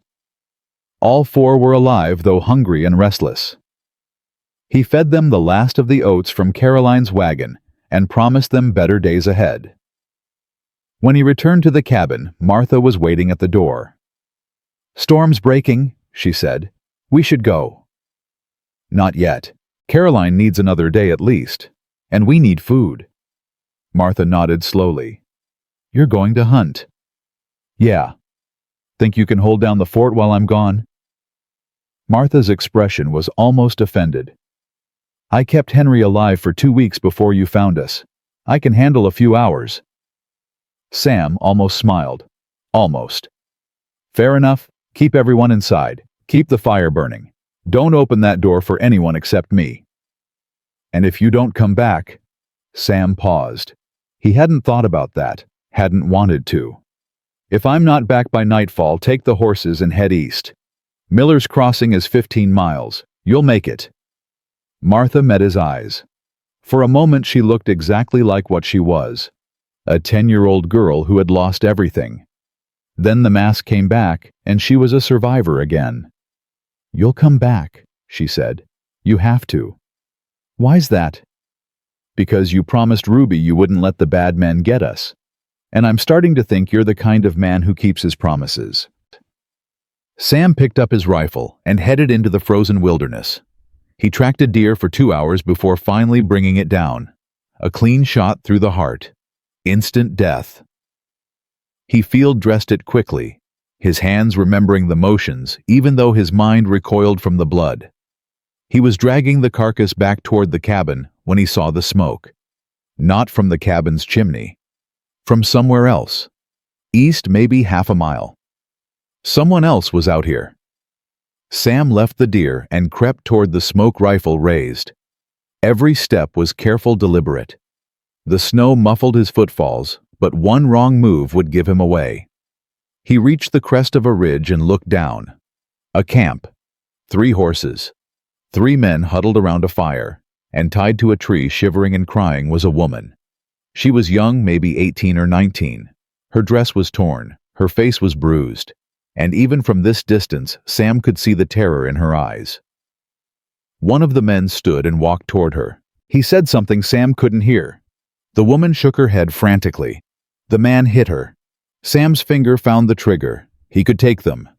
All 4 were alive, though hungry and restless. He fed them the last of the oats from Caroline's wagon and promised them better days ahead. When he returned to the cabin, Martha was waiting at the door. "Storm's breaking," she said. "We should go." "Not yet. Caroline needs another day at least. And we need food." Martha nodded slowly. "You're going to hunt?" "Yeah. Think you can hold down the fort while I'm gone?" Martha's expression was almost offended. "I kept Henry alive for 2 weeks before you found us. I can handle a few hours." Sam almost smiled. Almost. "Fair enough. Keep everyone inside. Keep the fire burning. Don't open that door for anyone except me." "And if you don't come back—" Sam paused. He hadn't thought about that, hadn't wanted to. "If I'm not back by nightfall, take the horses and head east. Miller's Crossing is 15 miles. You'll make it." Martha met his eyes. For a moment she looked exactly like what she was. A 10-year-old girl who had lost everything. Then the mask came back, and she was a survivor again. "You'll come back," she said. "You have to." "Why's that?" "Because you promised Ruby you wouldn't let the bad men get us. And I'm starting to think you're the kind of man who keeps his promises." Sam picked up his rifle and headed into the frozen wilderness. He tracked a deer for 2 hours before finally bringing it down. A clean shot through the heart. Instant death. He field-dressed it quickly, his hands remembering the motions even though his mind recoiled from the blood. He was dragging the carcass back toward the cabin when he saw the smoke. Not from the cabin's chimney. From somewhere else. East, maybe half a mile. Someone else was out here. Sam left the deer and crept toward the smoke rifle raised. Every step was careful, deliberate. The snow muffled his footfalls, but one wrong move would give him away. He reached the crest of a ridge and looked down. A camp. 3 horses. 3 men huddled around a fire, and tied to a tree, shivering and crying, was a woman. She was young, maybe 18 or 19. Her dress was torn, her face was bruised, and even from this distance, Sam could see the terror in her eyes. One of the men stood and walked toward her. He said something Sam couldn't hear. The woman shook her head frantically. The man hit her. Sam's finger found the trigger. He could take them.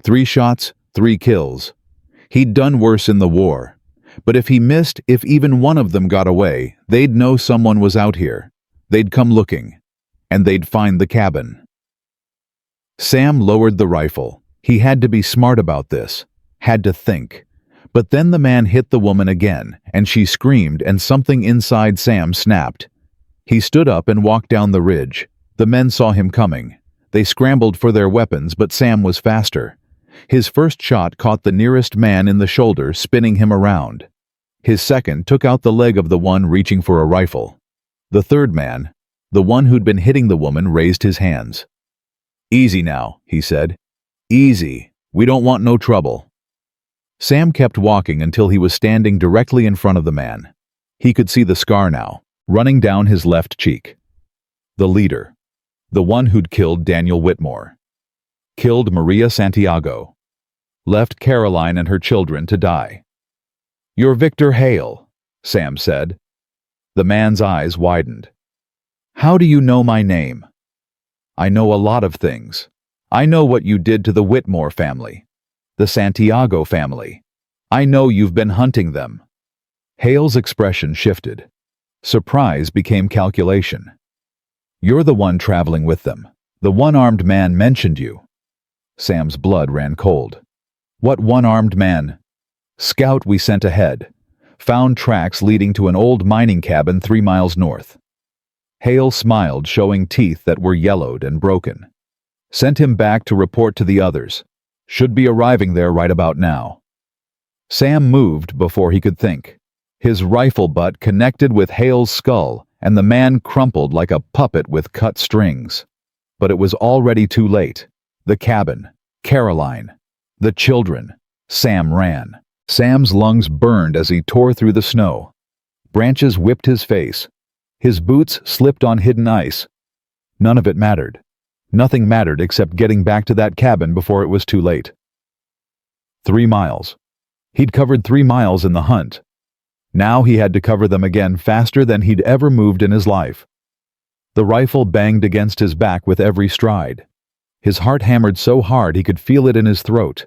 3 shots, 3 kills. He'd done worse in the war. But if he missed, if even one of them got away, they'd know someone was out here. They'd come looking. And they'd find the cabin. Sam lowered the rifle. He had to be smart about this. Had to think. But then the man hit the woman again, and she screamed, and something inside Sam snapped. He stood up and walked down the ridge. The men saw him coming. They scrambled for their weapons, but Sam was faster. His first shot caught the nearest man in the shoulder, spinning him around. His second took out the leg of the one reaching for a rifle. The third man, the one who'd been hitting the woman, raised his hands. "Easy now," he said. "Easy. We don't want no trouble." Sam kept walking until he was standing directly in front of the man. He could see the scar now, running down his left cheek. The leader. The one who'd killed Daniel Whitmore. Killed Maria Santiago. Left Caroline and her children to die. "You're Victor Hale," Sam said. The man's eyes widened. "How do you know my name?" I know a lot of things. I know what you did to the Whitmore family. The Santiago family. I know you've been hunting them." Hale's expression shifted. Surprise became calculation. "You're the one traveling with them. The one-armed man mentioned you." Sam's blood ran cold. "What one-armed man?" "Scout we sent ahead. Found tracks leading to an old mining cabin 3 miles north." Hale smiled, showing teeth that were yellowed and broken. "Sent him back to report to the others. Should be arriving there right about now." Sam moved before he could think. His rifle butt connected with Hale's skull, and the man crumpled like a puppet with cut strings. But it was already too late. The cabin, Caroline, the children. Sam ran. Sam's lungs burned as he tore through the snow. Branches whipped his face. His boots slipped on hidden ice. None of it mattered. Nothing mattered except getting back to that cabin before it was too late. 3 miles. He'd covered 3 miles in the hunt. Now he had to cover them again faster than he'd ever moved in his life. The rifle banged against his back with every stride. His heart hammered so hard he could feel it in his throat.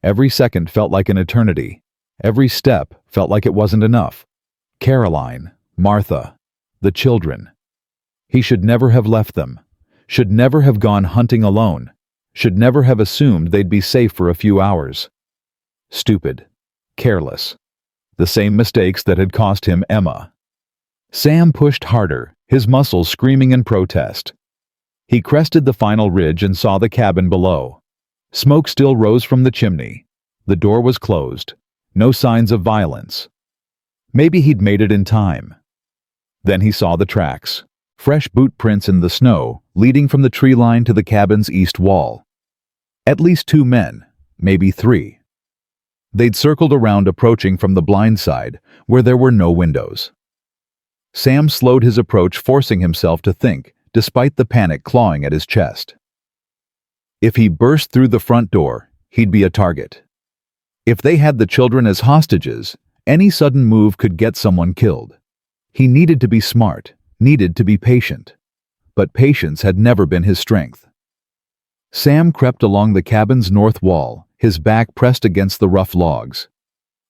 Every second felt like an eternity. Every step felt like it wasn't enough. Caroline, Martha, the children. He should never have left them. Should never have gone hunting alone. Should never have assumed they'd be safe for a few hours. Stupid. Careless. The same mistakes that had cost him Emma. Sam pushed harder, his muscles screaming in protest. He crested the final ridge and saw the cabin below. Smoke still rose from the chimney. The door was closed. No signs of violence. Maybe he'd made it in time. Then he saw the tracks. Fresh boot prints in the snow, leading from the tree line to the cabin's east wall. At least 2 men, maybe 3. They'd circled around, approaching from the blind side, where there were no windows. Sam slowed his approach, forcing himself to think, despite the panic clawing at his chest. If he burst through the front door, he'd be a target. If they had the children as hostages, any sudden move could get someone killed. He needed to be smart, needed to be patient. But patience had never been his strength. Sam crept along the cabin's north wall, his back pressed against the rough logs.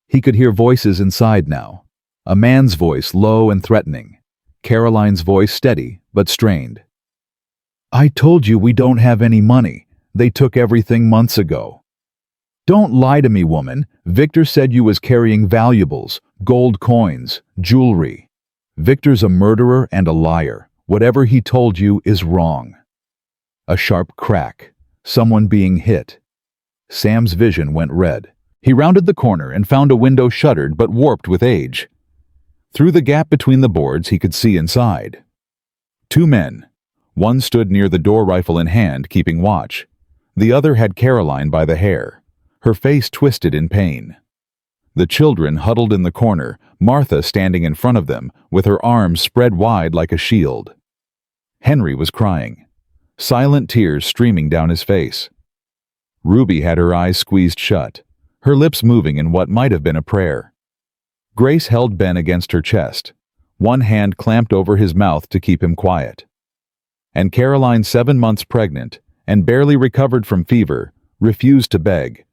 He could hear voices inside now. A man's voice, low and threatening. Caroline's voice, steady but strained. "I told you we don't have any money. They took everything months ago." "Don't lie to me, woman. Victor said you was carrying valuables, gold coins, jewelry. Victor's a murderer and a liar. Whatever he told you is wrong." A sharp crack. Someone being hit. Sam's vision went red. He rounded the corner and found a window shuttered but warped with age. Through the gap between the boards he could see inside. 2 men. One stood near the door, rifle in hand, keeping watch. The other had Caroline by the hair, her face twisted in pain. The children huddled in the corner, Martha standing in front of them, with her arms spread wide like a shield. Henry was crying, silent tears streaming down his face. Ruby had her eyes squeezed shut, her lips moving in what might have been a prayer. Grace held Ben against her chest, one hand clamped over his mouth to keep him quiet. And Caroline, 7 months pregnant and barely recovered from fever, refused to beg,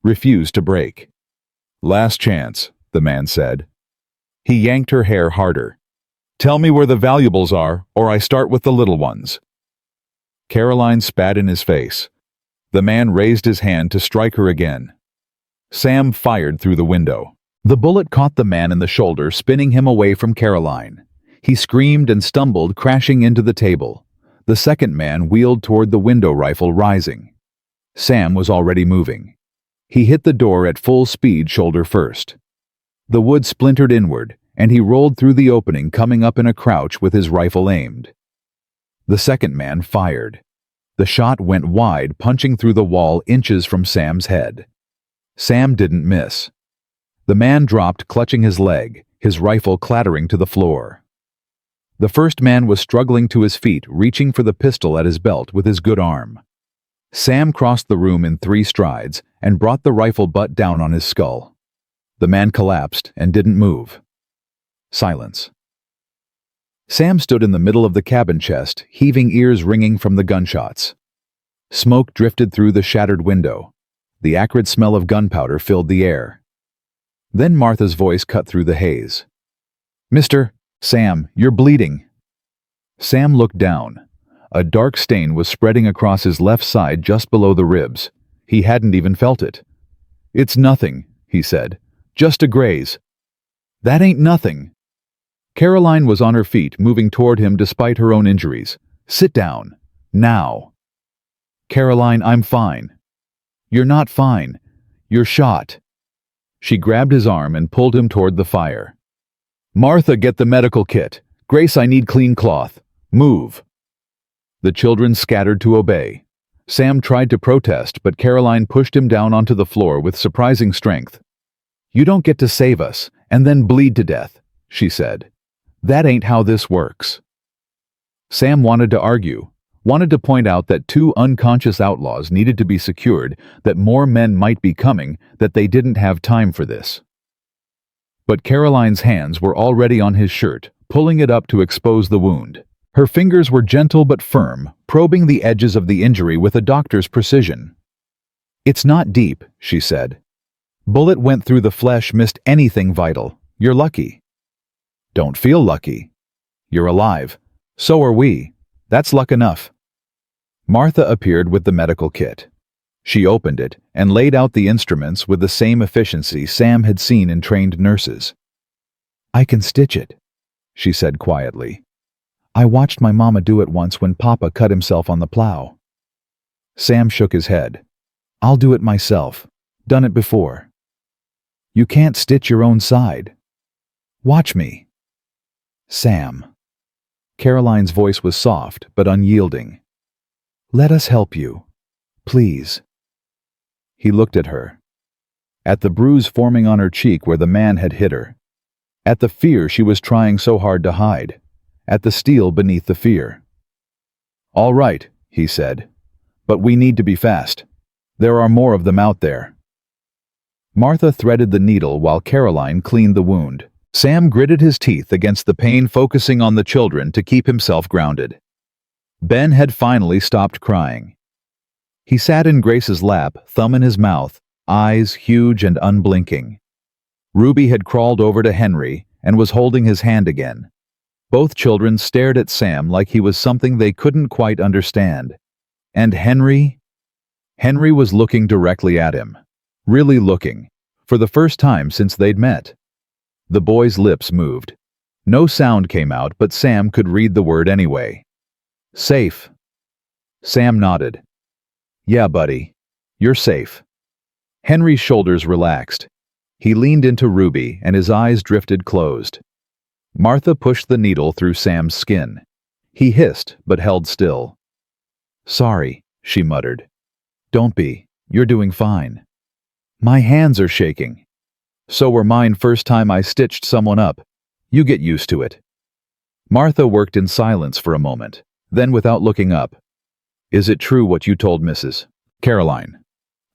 refused to break. "Last chance," the man said. He yanked her hair harder. "Tell me where the valuables are, or I start with the little ones." Caroline spat in his face. The man raised his hand to strike her again. Sam fired through the window. The bullet caught the man in the shoulder, spinning him away from Caroline. He screamed and stumbled, crashing into the table. The second man wheeled toward the window, rifle rising. Sam was already moving. He hit the door at full speed, shoulder first. The wood splintered inward, and he rolled through the opening, coming up in a crouch with his rifle aimed. The second man fired. The shot went wide, punching through the wall inches from Sam's head. Sam didn't miss. The man dropped, clutching his leg, his rifle clattering to the floor. The first man was struggling to his feet, reaching for the pistol at his belt with his good arm. Sam crossed the room in 3 strides and brought the rifle butt down on his skull. The man collapsed and didn't move. Silence. Sam stood in the middle of the cabin chest, heaving, ears ringing from the gunshots. Smoke drifted through the shattered window. The acrid smell of gunpowder filled the air. Then Martha's voice cut through the haze. Sam, you're bleeding." Sam looked down. A dark stain was spreading across his left side just below the ribs. He hadn't even felt it. "It's nothing," he said. "Just a graze." "That ain't nothing." Caroline was on her feet, moving toward him despite her own injuries. "Sit down. Now." "Caroline, I'm fine." "You're not fine. You're shot." She grabbed his arm and pulled him toward the fire. "Martha, get the medical kit. Grace, I need clean cloth. Move." The children scattered to obey. Sam tried to protest, but Caroline pushed him down onto the floor with surprising strength. "You don't get to save us and then bleed to death," she said. "That ain't how this works." Sam wanted to argue, wanted to point out that 2 unconscious outlaws needed to be secured, that more men might be coming, that they didn't have time for this. But Caroline's hands were already on his shirt, pulling it up to expose the wound. Her fingers were gentle but firm, probing the edges of the injury with a doctor's precision. "It's not deep," she said. "Bullet went through the flesh, missed anything vital. You're lucky." "Don't feel lucky. You're alive. So are we. That's luck enough." Martha appeared with the medical kit. She opened it and laid out the instruments with the same efficiency Sam had seen in trained nurses. "I can stitch it," she said quietly. "I watched my mama do it once when Papa cut himself on the plow." Sam shook his head. "I'll do it myself. Done it before." "You can't stitch your own side." "Watch me." "Sam." Caroline's voice was soft but unyielding. "Let us help you. Please." He looked at her. At the bruise forming on her cheek where the man had hit her. At the fear she was trying so hard to hide. At the steel beneath the fear. "All right," he said. "But we need to be fast. There are more of them out there." Martha threaded the needle while Caroline cleaned the wound. Sam gritted his teeth against the pain, focusing on the children to keep himself grounded. Ben had finally stopped crying. He sat in Grace's lap, thumb in his mouth, eyes huge and unblinking. Ruby had crawled over to Henry and was holding his hand again. Both children stared at Sam like he was something they couldn't quite understand. And Henry? Henry was looking directly at him. Really looking. For the first time since they'd met. The boy's lips moved. No sound came out, but Sam could read the word anyway. "Safe." Sam nodded. "Yeah, buddy. You're safe." Henry's shoulders relaxed. He leaned into Ruby and his eyes drifted closed. Martha pushed the needle through Sam's skin. He hissed, but held still. "Sorry," she muttered. "Don't be. You're doing fine." "My hands are shaking." "So were mine first time I stitched someone up. You get used to it." Martha worked in silence for a moment, then without looking up. "Is it true what you told Mrs. Caroline?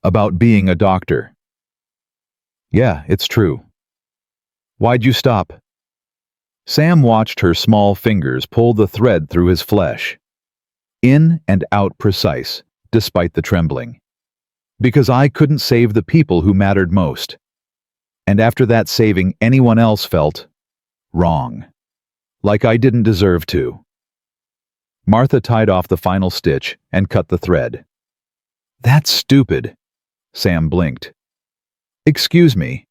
About being a doctor?" "Yeah, it's true." "Why'd you stop?" Sam watched her small fingers pull the thread through his flesh. In and out precise, despite the trembling. "Because I couldn't save the people who mattered most. And after that, saving anyone else felt wrong. Like I didn't deserve to." Martha tied off the final stitch and cut the thread. "That's stupid." Sam blinked. "Excuse me.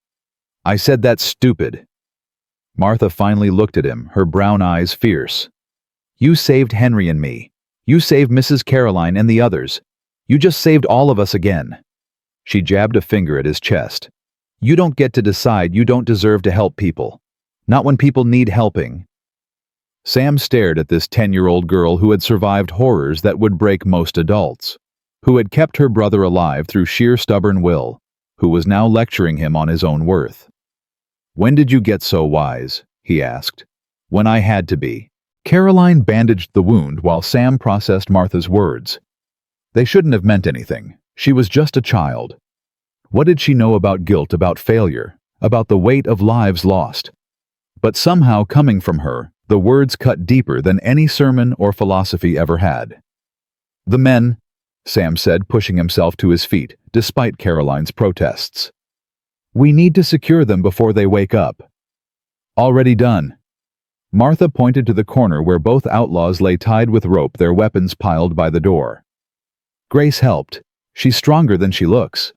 I said that's stupid." Martha finally looked at him, her brown eyes fierce. "You saved Henry and me. You saved Mrs. Caroline and the others. You just saved all of us again." She jabbed a finger at his chest. "You don't get to decide you don't deserve to help people. Not when people need helping." Sam stared at this 10-year-old girl who had survived horrors that would break most adults, who had kept her brother alive through sheer stubborn will, who was now lecturing him on his own worth. "When did you get so wise?" he asked. "When I had to be." Caroline bandaged the wound while Sam processed Martha's words. They shouldn't have meant anything. She was just a child. What did she know about guilt, about failure, about the weight of lives lost? But somehow, coming from her, The words cut deeper than any sermon or philosophy ever had. "The men," Sam said, pushing himself to his feet, despite Caroline's protests. "We need to secure them before they wake up." "Already done." Martha pointed to the corner where both outlaws lay tied with rope, their weapons piled by the door. Grace helped. "She's stronger than she looks."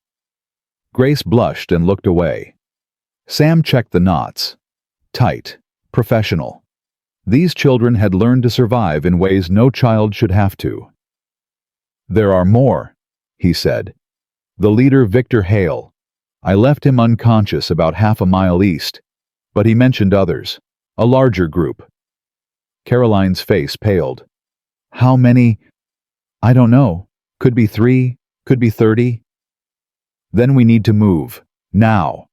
Grace blushed and looked away. Sam checked the knots. Tight. Professional. These children had learned to survive in ways no child should have to. "There are more," he said. "The leader, Victor Hale. I left him unconscious about half a mile east, but he mentioned others. A larger group." Caroline's face paled. "How many?" "I don't know. Could be 3, could be 30. "Then we need to move. Now."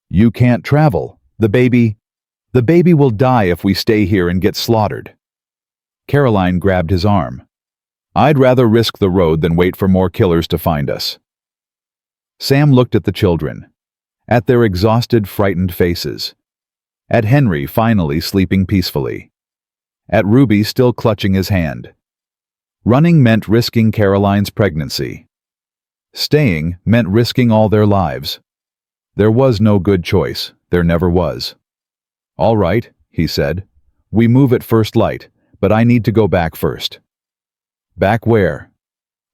"You can't travel. The baby will die if we stay here and get slaughtered." Caroline grabbed his arm. "I'd rather risk the road than wait for more killers to find us." Sam looked at the children, at their exhausted, frightened faces, at Henry finally sleeping peacefully, at Ruby still clutching his hand. Running meant risking Caroline's pregnancy. Staying meant risking all their lives. There was no good choice. There never was. "All right," he said. "We move at first light, but I need to go back first." "Back where?"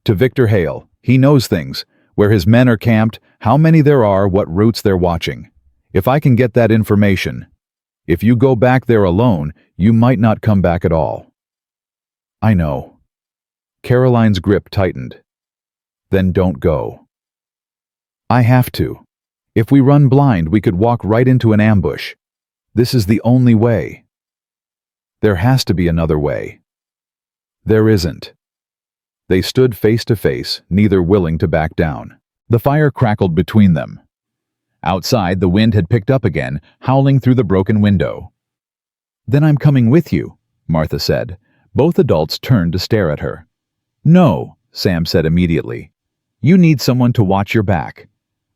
"To Victor Hale. He knows things, where his men are camped, how many there are, what routes they're watching. If I can get that information. If you go back there alone, you might not come back at all." "I know." Caroline's grip tightened. "Then don't go." "I have to. If we run blind, we could walk right into an ambush. This is the only way." "There has to be another way." "There isn't." They stood face to face, neither willing to back down. The fire crackled between them. Outside, the wind had picked up again, howling through the broken window. "Then I'm coming with you," Martha said. Both adults turned to stare at her. "No," Sam said immediately. "You need someone to watch your back.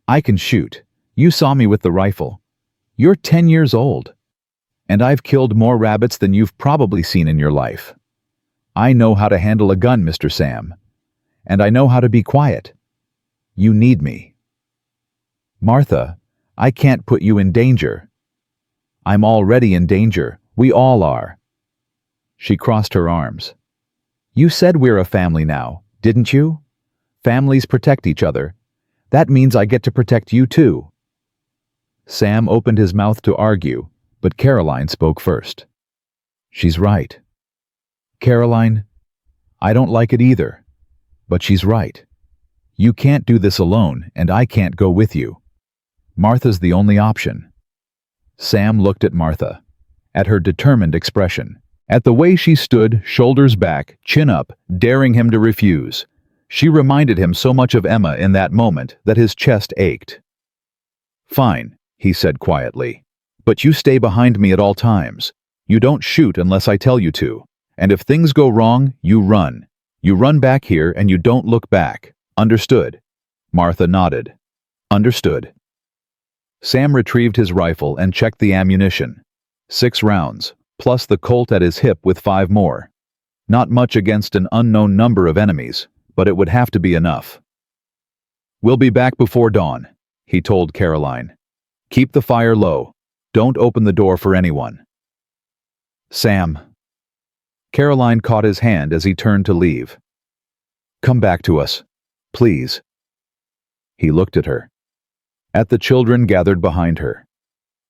I can shoot. You saw me with the rifle. You're 10 years old. And I've killed more rabbits than you've probably seen in your life. I know how to handle a gun, Mr. Sam. And I know how to be quiet. You need me." "Martha, I can't put you in danger." "I'm already in danger. We all are." She crossed her arms. "You said we're a family now, didn't you? Families protect each other. That means I get to protect you too." Sam opened his mouth to argue, but Caroline spoke first. "She's right." "Caroline, I don't like it either, but she's right. You can't do this alone, and I can't go with you. Martha's the only option." Sam looked at Martha, at her determined expression, at the way she stood, shoulders back, chin up, daring him to refuse. She reminded him so much of Emma in that moment that his chest ached. "Fine," he said quietly, "but you stay behind me at all times. You don't shoot unless I tell you to. And if things go wrong, you run. You run back here and you don't look back. Understood?" Martha nodded. "Understood." Sam retrieved his rifle and checked the ammunition. 6 rounds, plus the Colt at his hip with 5 more. Not much against an unknown number of enemies, but it would have to be enough. "We'll be back before dawn," he told Caroline. "Keep the fire low. Don't open the door for anyone." "Sam." Caroline caught his hand as he turned to leave. "Come back to us, please." He looked at her, at the children gathered behind her,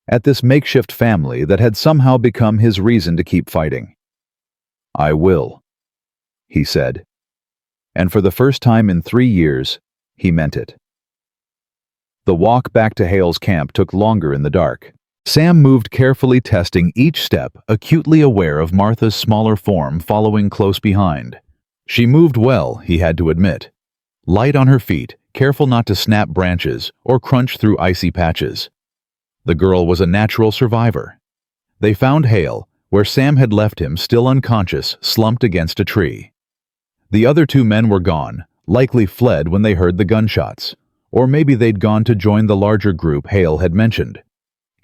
at this makeshift family that had somehow become his reason to keep fighting. "I will," he said. And for the first time in 3 years, he meant it. The walk back to Hale's camp took longer in the dark. Sam moved carefully, testing each step, acutely aware of Martha's smaller form following close behind. She moved well, he had to admit. Light on her feet, careful not to snap branches or crunch through icy patches. The girl was a natural survivor. They found Hale, where Sam had left him still unconscious, slumped against a tree. The other 2 men were gone, likely fled when they heard the gunshots, or maybe they'd gone to join the larger group Hale had mentioned.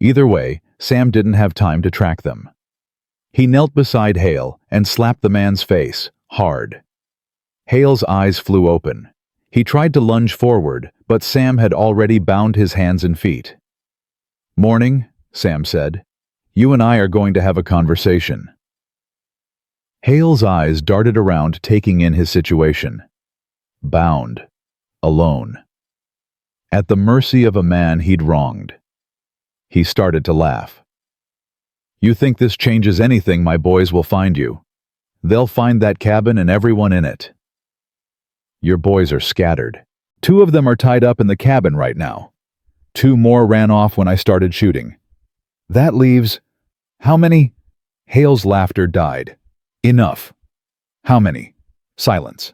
Either way, Sam didn't have time to track them. He knelt beside Hale and slapped the man's face, hard. Hale's eyes flew open. He tried to lunge forward, but Sam had already bound his hands and feet. "Morning," Sam said. "You and I are going to have a conversation." Hale's eyes darted around, taking in his situation. Bound. Alone. At the mercy of a man he'd wronged. He started to laugh. "You think this changes anything? My boys will find you. They'll find that cabin and everyone in it. Your boys are scattered. 2 of them are tied up in the cabin right now. 2 more ran off when I started shooting. That leaves... How many?" Hale's laughter died. "Enough." "How many?" Silence.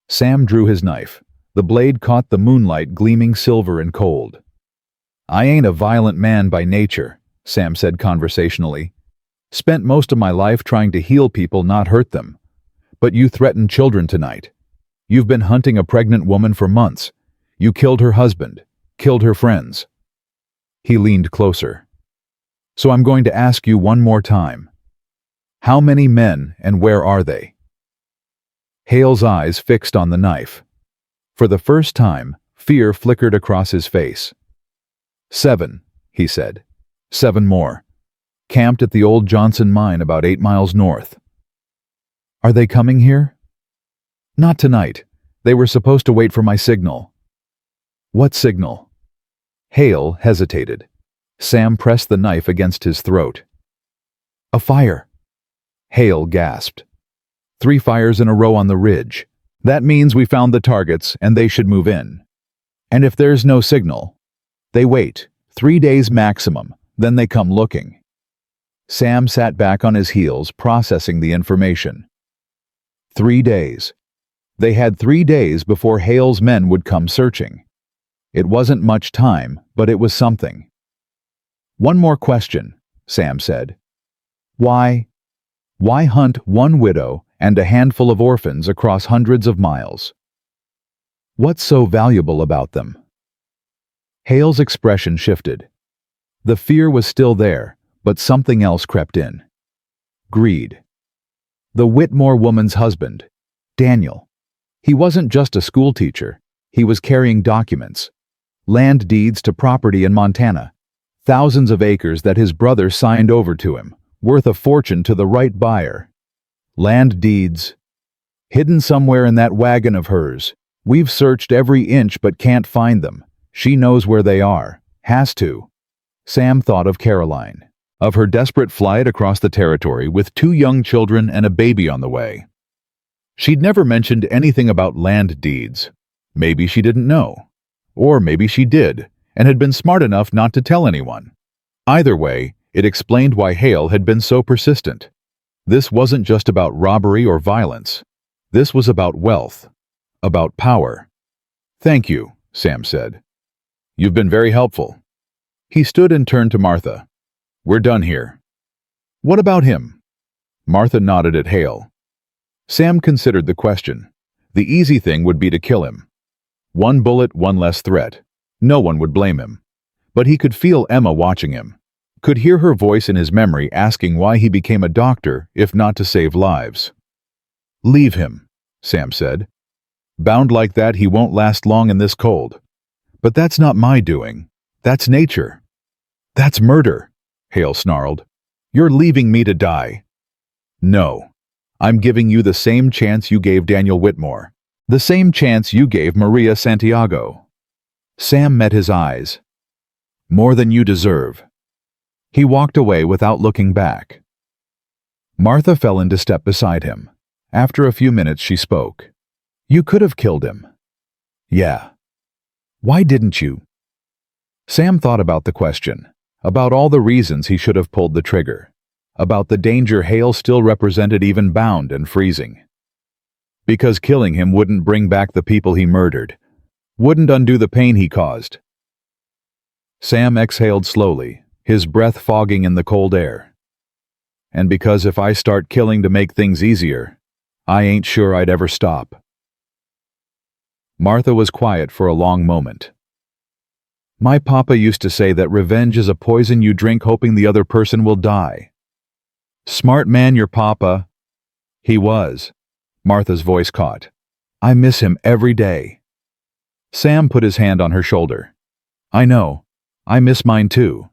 Sam drew his knife. The blade caught the moonlight, gleaming silver and cold. "I ain't a violent man by nature," Sam said conversationally. "Spent most of my life trying to heal people, not hurt them. But you threatened children tonight. You've been hunting a pregnant woman for months. You killed her husband, killed her friends." He leaned closer. "So I'm going to ask you one more time. How many men and where are they?" Hale's eyes fixed on the knife. For the first time, fear flickered across his face. 7, he said. 7 more. Camped at the old Johnson mine about 8 miles north. "Are they coming here?" "Not tonight. They were supposed to wait for my signal." "What signal?" Hale hesitated. Sam pressed the knife against his throat. "A fire." Hale gasped. 3 fires in a row on the ridge. That means we found the targets and they should move in. And if there's no signal, they wait, 3 days maximum, then they come looking. Sam sat back on his heels, processing the information. 3 days. They had 3 days before Hale's men would come searching. It wasn't much time, but it was something. "One more question," Sam said. Why hunt 1 widow and a handful of orphans across hundreds of miles? What's so valuable about them?" Hale's expression shifted. The fear was still there, but something else crept in. Greed. The Whitmore woman's husband, Daniel. He wasn't just a schoolteacher. He was carrying documents. Land deeds to property in Montana. Thousands of acres that his brother signed over to him, worth a fortune to the right buyer. Land deeds. Hidden somewhere in that wagon of hers. We've searched every inch but can't find them. She knows where they are. Has to. Sam thought of Caroline. Of her desperate flight across the territory with 2 young children and a baby on the way. She'd never mentioned anything about land deeds. Maybe she didn't know. Or maybe she did, and had been smart enough not to tell anyone. Either way, it explained why Hale had been so persistent. This wasn't just about robbery or violence. This was about wealth. About power. "Thank you," Sam said. "You've been very helpful." He stood and turned to Martha. "We're done here." "What about him?" Martha nodded at Hale. Sam considered the question. The easy thing would be to kill him. 1 bullet, 1 less threat. No one would blame him. But he could feel Emma watching him. Could hear her voice in his memory asking why he became a doctor if not to save lives. "Leave him," Sam said. "Bound like that, he won't last long in this cold." "But that's not my doing. That's nature." "That's murder," Hale snarled. "You're leaving me to die." "No. I'm giving you the same chance you gave Daniel Whitmore. The same chance you gave Maria Santiago." Sam met his eyes. "More than you deserve." He walked away without looking back. Martha fell into step beside him. After a few minutes she spoke. "You could have killed him." "Yeah." "Why didn't you?" Sam thought about the question, about all the reasons he should have pulled the trigger, about the danger Hale still represented even bound and freezing. Because killing him wouldn't bring back the people he murdered, wouldn't undo the pain he caused. Sam exhaled slowly, his breath fogging in the cold air. "And because if I start killing to make things easier, I ain't sure I'd ever stop." Martha was quiet for a long moment. "My papa used to say that revenge is a poison you drink hoping the other person will die." Smart man, your papa. He was. Martha's voice caught. I miss him every day. Sam put his hand on her shoulder. I know. I miss mine too.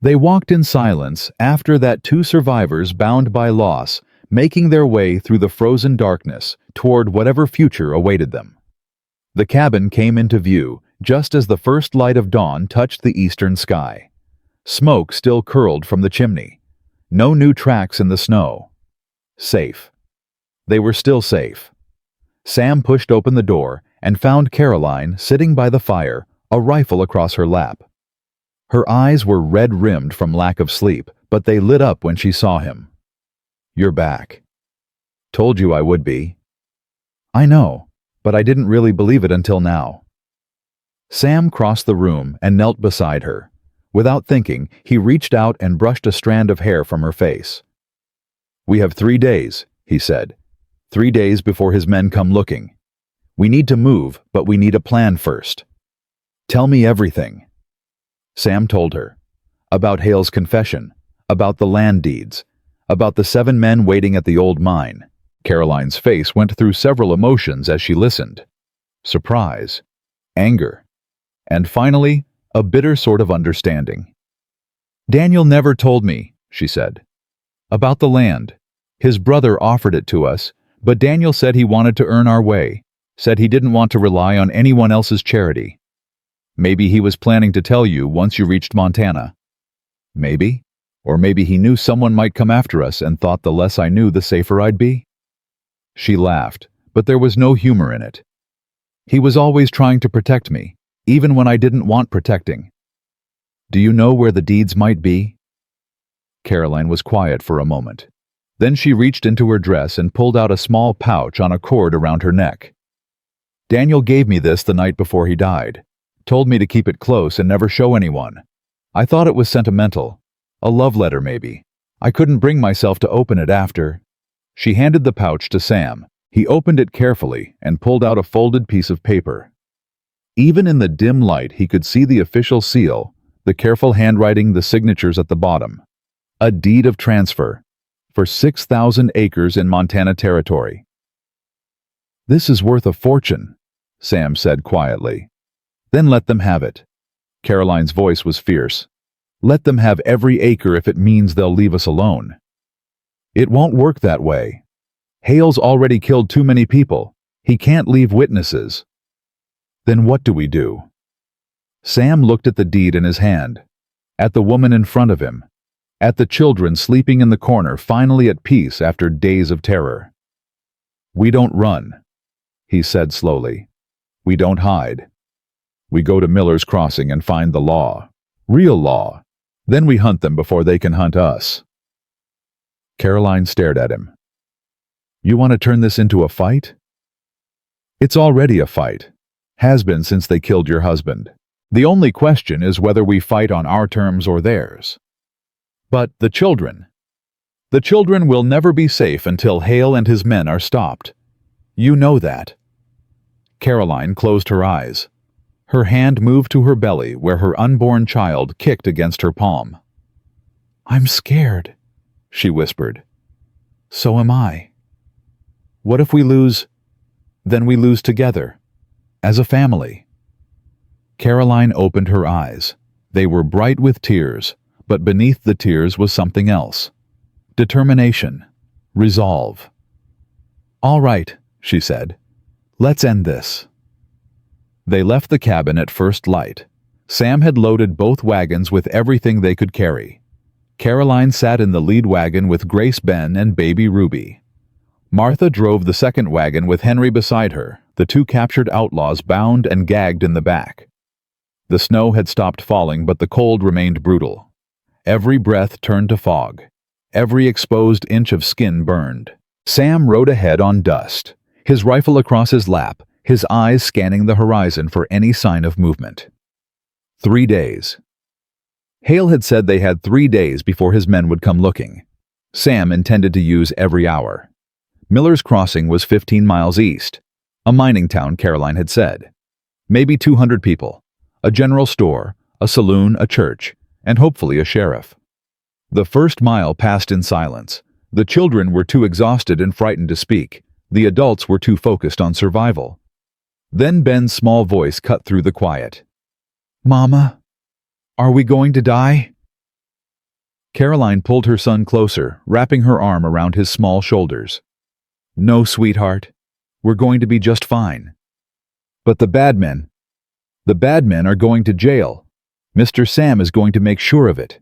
They walked in silence after that, two survivors bound by loss, making their way through the frozen darkness toward whatever future awaited them. The cabin came into view just as the first light of dawn touched the eastern sky. Smoke still curled from the chimney. No new tracks in the snow. Safe. They were still safe. Sam pushed open the door and found Caroline sitting by the fire, a rifle across her lap. Her eyes were red-rimmed from lack of sleep, but they lit up when she saw him. You're back. Told you I would be. I know, but I didn't really believe it until now. Sam crossed the room and knelt beside her. Without thinking, he reached out and brushed a strand of hair from her face. We have 3 days, he said. 3 days before his men come looking. We need to move, but we need a plan first. Tell me everything. Sam told her. About Hale's confession, about the land deeds, about the 7 men waiting at the old mine. Caroline's face went through several emotions as she listened. Surprise, anger, and finally, a bitter sort of understanding. Daniel never told me, she said. About the land. His brother offered it to us, but Daniel said he wanted to earn our way, said he didn't want to rely on anyone else's charity. Maybe he was planning to tell you once you reached Montana. Maybe. Or maybe he knew someone might come after us and thought the less I knew, the safer I'd be. She laughed, but there was no humor in it. He was always trying to protect me, even when I didn't want protecting. Do you know where the deeds might be? Caroline was quiet for a moment. Then she reached into her dress and pulled out a small pouch on a cord around her neck. Daniel gave me this the night before he died. Told me to keep it close and never show anyone. I thought it was sentimental. A love letter, maybe. I couldn't bring myself to open it after. She handed the pouch to Sam. He opened it carefully and pulled out a folded piece of paper. Even in the dim light, he could see the official seal, the careful handwriting, the signatures at the bottom. A deed of transfer for 6,000 acres in Montana Territory. This is worth a fortune, Sam said quietly. Then let them have it. Caroline's voice was fierce. Let them have every acre if it means they'll leave us alone. It won't work that way. Hale's already killed too many people. He can't leave witnesses. Then what do we do? Sam looked at the deed in his hand, at the woman in front of him, at the children sleeping in the corner, finally at peace after days of terror. We don't run, he said slowly. We don't hide. We go to Miller's Crossing and find the law. Real law. Then we hunt them before they can hunt us. Caroline stared at him. You want to turn this into a fight? It's already a fight. Has been since they killed your husband. The only question is whether we fight on our terms or theirs. But the children. The children will never be safe until Hale and his men are stopped. You know that. Caroline closed her eyes. Her hand moved to her belly where her unborn child kicked against her palm. I'm scared, she whispered. So am I. What if we lose? Then we lose together, as a family. Caroline opened her eyes. They were bright with tears, but beneath the tears was something else. Determination. Resolve. All right, she said. Let's end this. They left the cabin at first light. Sam had loaded both wagons with everything they could carry. Caroline sat in the lead wagon with Grace, Ben, and baby Ruby. Martha drove the second wagon with Henry beside her, the 2 captured outlaws bound and gagged in the back. The snow had stopped falling, but the cold remained brutal. Every breath turned to fog. Every exposed inch of skin burned. Sam rode ahead on dust, his rifle across his lap, his eyes scanning the horizon for any sign of movement. 3 days. Hale had said they had 3 days before his men would come looking. Sam intended to use every hour. Miller's Crossing was 15 miles east, a mining town, Caroline had said. Maybe 200 people, a general store, a saloon, a church, and hopefully a sheriff. The first mile passed in silence. The children were too exhausted and frightened to speak. The adults were too focused on survival. Then Ben's small voice cut through the quiet. "Mama, are we going to die?" Caroline pulled her son closer, wrapping her arm around his small shoulders. "No, sweetheart. We're going to be just fine." "But the bad men are going to jail. Mr. Sam is going to make sure of it."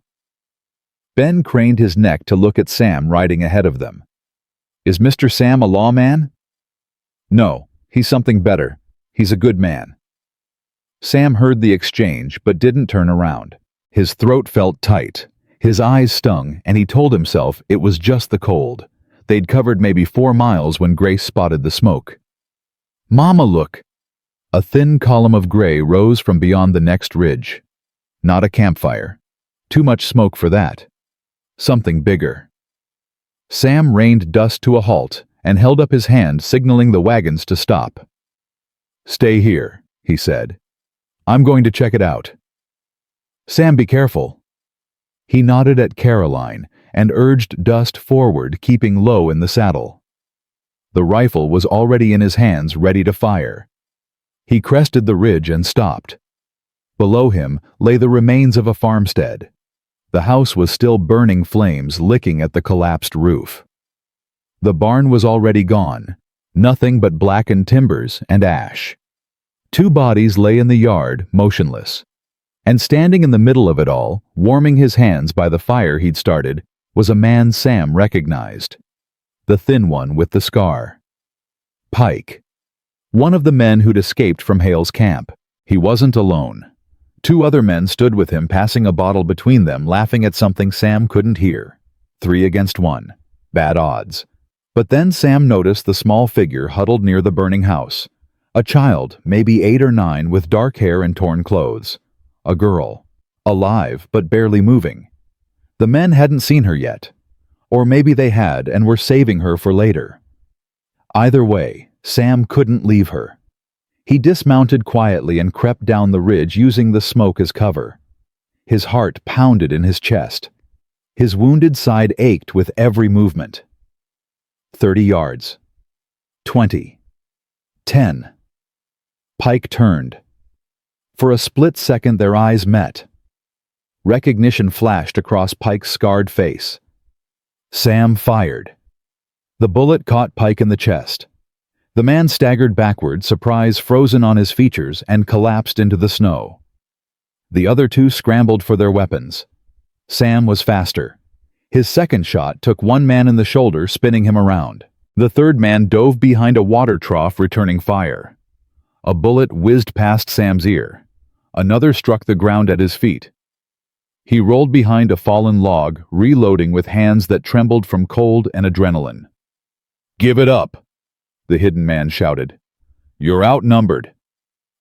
Ben craned his neck to look at Sam riding ahead of them. "Is Mr. Sam a lawman?" "No, he's something better. He's a good man." Sam heard the exchange but didn't turn around. His throat felt tight. His eyes stung, and he told himself it was just the cold. They'd covered maybe 4 miles when Grace spotted the smoke. "Mama, look!" A thin column of gray rose from beyond the next ridge. Not a campfire. Too much smoke for that. Something bigger. Sam reined dust to a halt and held up his hand, signaling the wagons to stop. "Stay here," he said. "I'm going to check it out." "Sam, be careful." He nodded at Caroline and urged Dust forward, keeping low in the saddle. The rifle was already in his hands, ready to fire. He crested the ridge and stopped. Below him lay the remains of a farmstead. The house was still burning flames, licking at the collapsed roof. The barn was already gone, nothing but blackened timbers and ash. 2 bodies lay in the yard, motionless. And standing in the middle of it all, warming his hands by the fire he'd started, was a man Sam recognized. The thin one with the scar. Pike. One of the men who'd escaped from Hale's camp. He wasn't alone. 2 other men stood with him, passing a bottle between them, laughing at something Sam couldn't hear. 3 against 1. Bad odds. But then Sam noticed the small figure huddled near the burning house. A child, maybe 8 or 9, with dark hair and torn clothes. A girl. Alive, but barely moving. The men hadn't seen her yet. Or maybe they had and were saving her for later. Either way, Sam couldn't leave her. He dismounted quietly and crept down the ridge, using the smoke as cover. His heart pounded in his chest. His wounded side ached with every movement. 30 yards. 20. 10. Pike turned. For a split second their eyes met. Recognition flashed across Pike's scarred face. Sam fired. The bullet caught Pike in the chest. The man staggered backward, surprise frozen on his features, and collapsed into the snow. The other 2 scrambled for their weapons. Sam was faster. His second shot took one man in the shoulder, spinning him around. The third man dove behind a water trough, returning fire. A bullet whizzed past Sam's ear. Another struck the ground at his feet. He rolled behind a fallen log, reloading with hands that trembled from cold and adrenaline. "Give it up," the hidden man shouted. "You're outnumbered.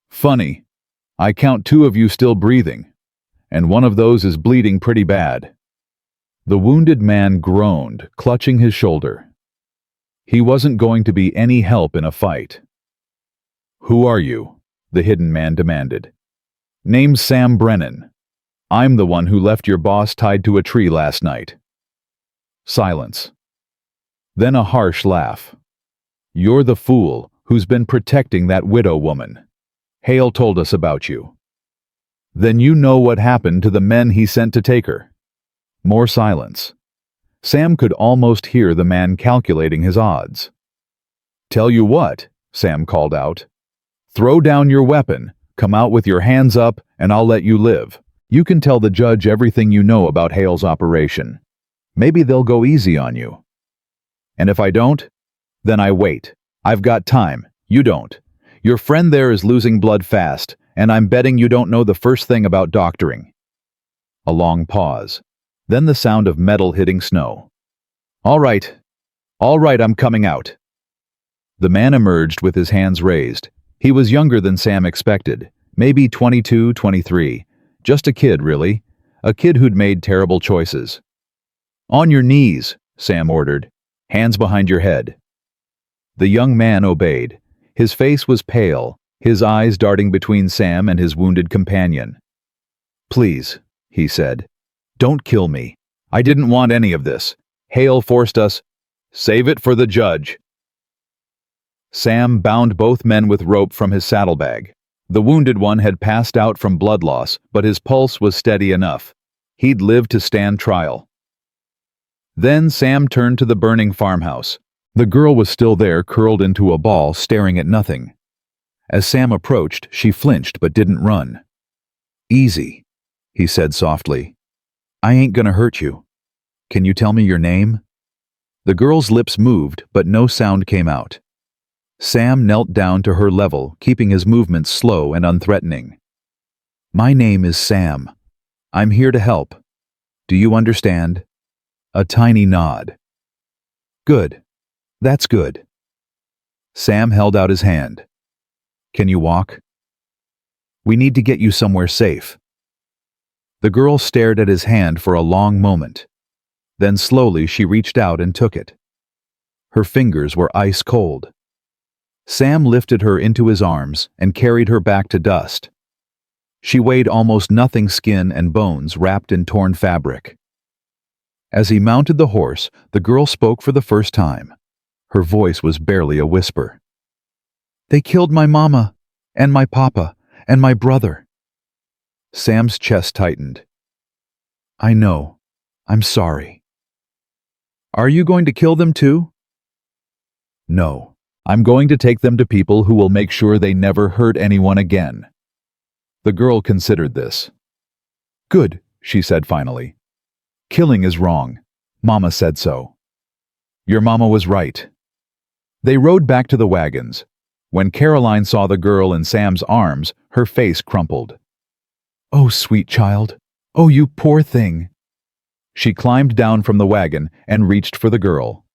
Funny, I count 2 of you still breathing, and one of those is bleeding pretty bad." The wounded man groaned, clutching his shoulder. He wasn't going to be any help in a fight. "Who are you?" the hidden man demanded. "Name's Sam Brennan. I'm the one who left your boss tied to a tree last night." Silence. Then a harsh laugh. "You're the fool who's been protecting that widow woman. Hale told us about you." "Then you know what happened to the men he sent to take her." More silence. Sam could almost hear the man calculating his odds. "Tell you what," Sam called out. "Throw down your weapon, come out with your hands up, and I'll let you live. You can tell the judge everything you know about Hale's operation. Maybe they'll go easy on you. And if I don't, then I wait. I've got time. You don't. Your friend there is losing blood fast, and I'm betting you don't know the first thing about doctoring." A long pause. Then the sound of metal hitting snow. All right, I'm coming out." The man emerged with his hands raised. He was younger than Sam expected, maybe 22, 23. Just a kid, really. A kid who'd made terrible choices. "On your knees," Sam ordered. "Hands behind your head." The young man obeyed. His face was pale, his eyes darting between Sam and his wounded companion. "Please," he said. "Don't kill me. I didn't want any of this. Hale forced us. Save it for the judge. Sam bound both men with rope from his saddlebag. The wounded one had passed out from blood loss, but his pulse was steady enough. He'd live to stand trial. Then Sam turned to the burning farmhouse. The girl was still there, curled into a ball, staring at nothing. As Sam approached, she flinched but didn't run. "Easy," he said softly. "I ain't gonna hurt you. Can you tell me your name?" The girl's lips moved, but no sound came out. Sam knelt down to her level, keeping his movements slow and unthreatening. "My name is Sam. I'm here to help. Do you understand?" A tiny nod. "Good. That's good." Sam held out his hand. "Can you walk?" "We need to get you somewhere safe." The girl stared at his hand for a long moment. Then slowly she reached out and took it. Her fingers were ice cold. Sam lifted her into his arms and carried her back to dust. She weighed almost nothing, skin and bones wrapped in torn fabric. As he mounted the horse, the girl spoke for the first time. Her voice was barely a whisper. "They killed my mama, and my papa, and my brother." Sam's chest tightened. "I know. I'm sorry." "Are you going to kill them too?" "No. I'm going to take them to people who will make sure they never hurt anyone again." The girl considered this. "Good," she said finally. "Killing is wrong. Mama said so." "Your mama was right." They rode back to the wagons. When Caroline saw the girl in Sam's arms, her face crumpled. "Oh, sweet child. Oh, you poor thing." She climbed down from the wagon and reached for the girl.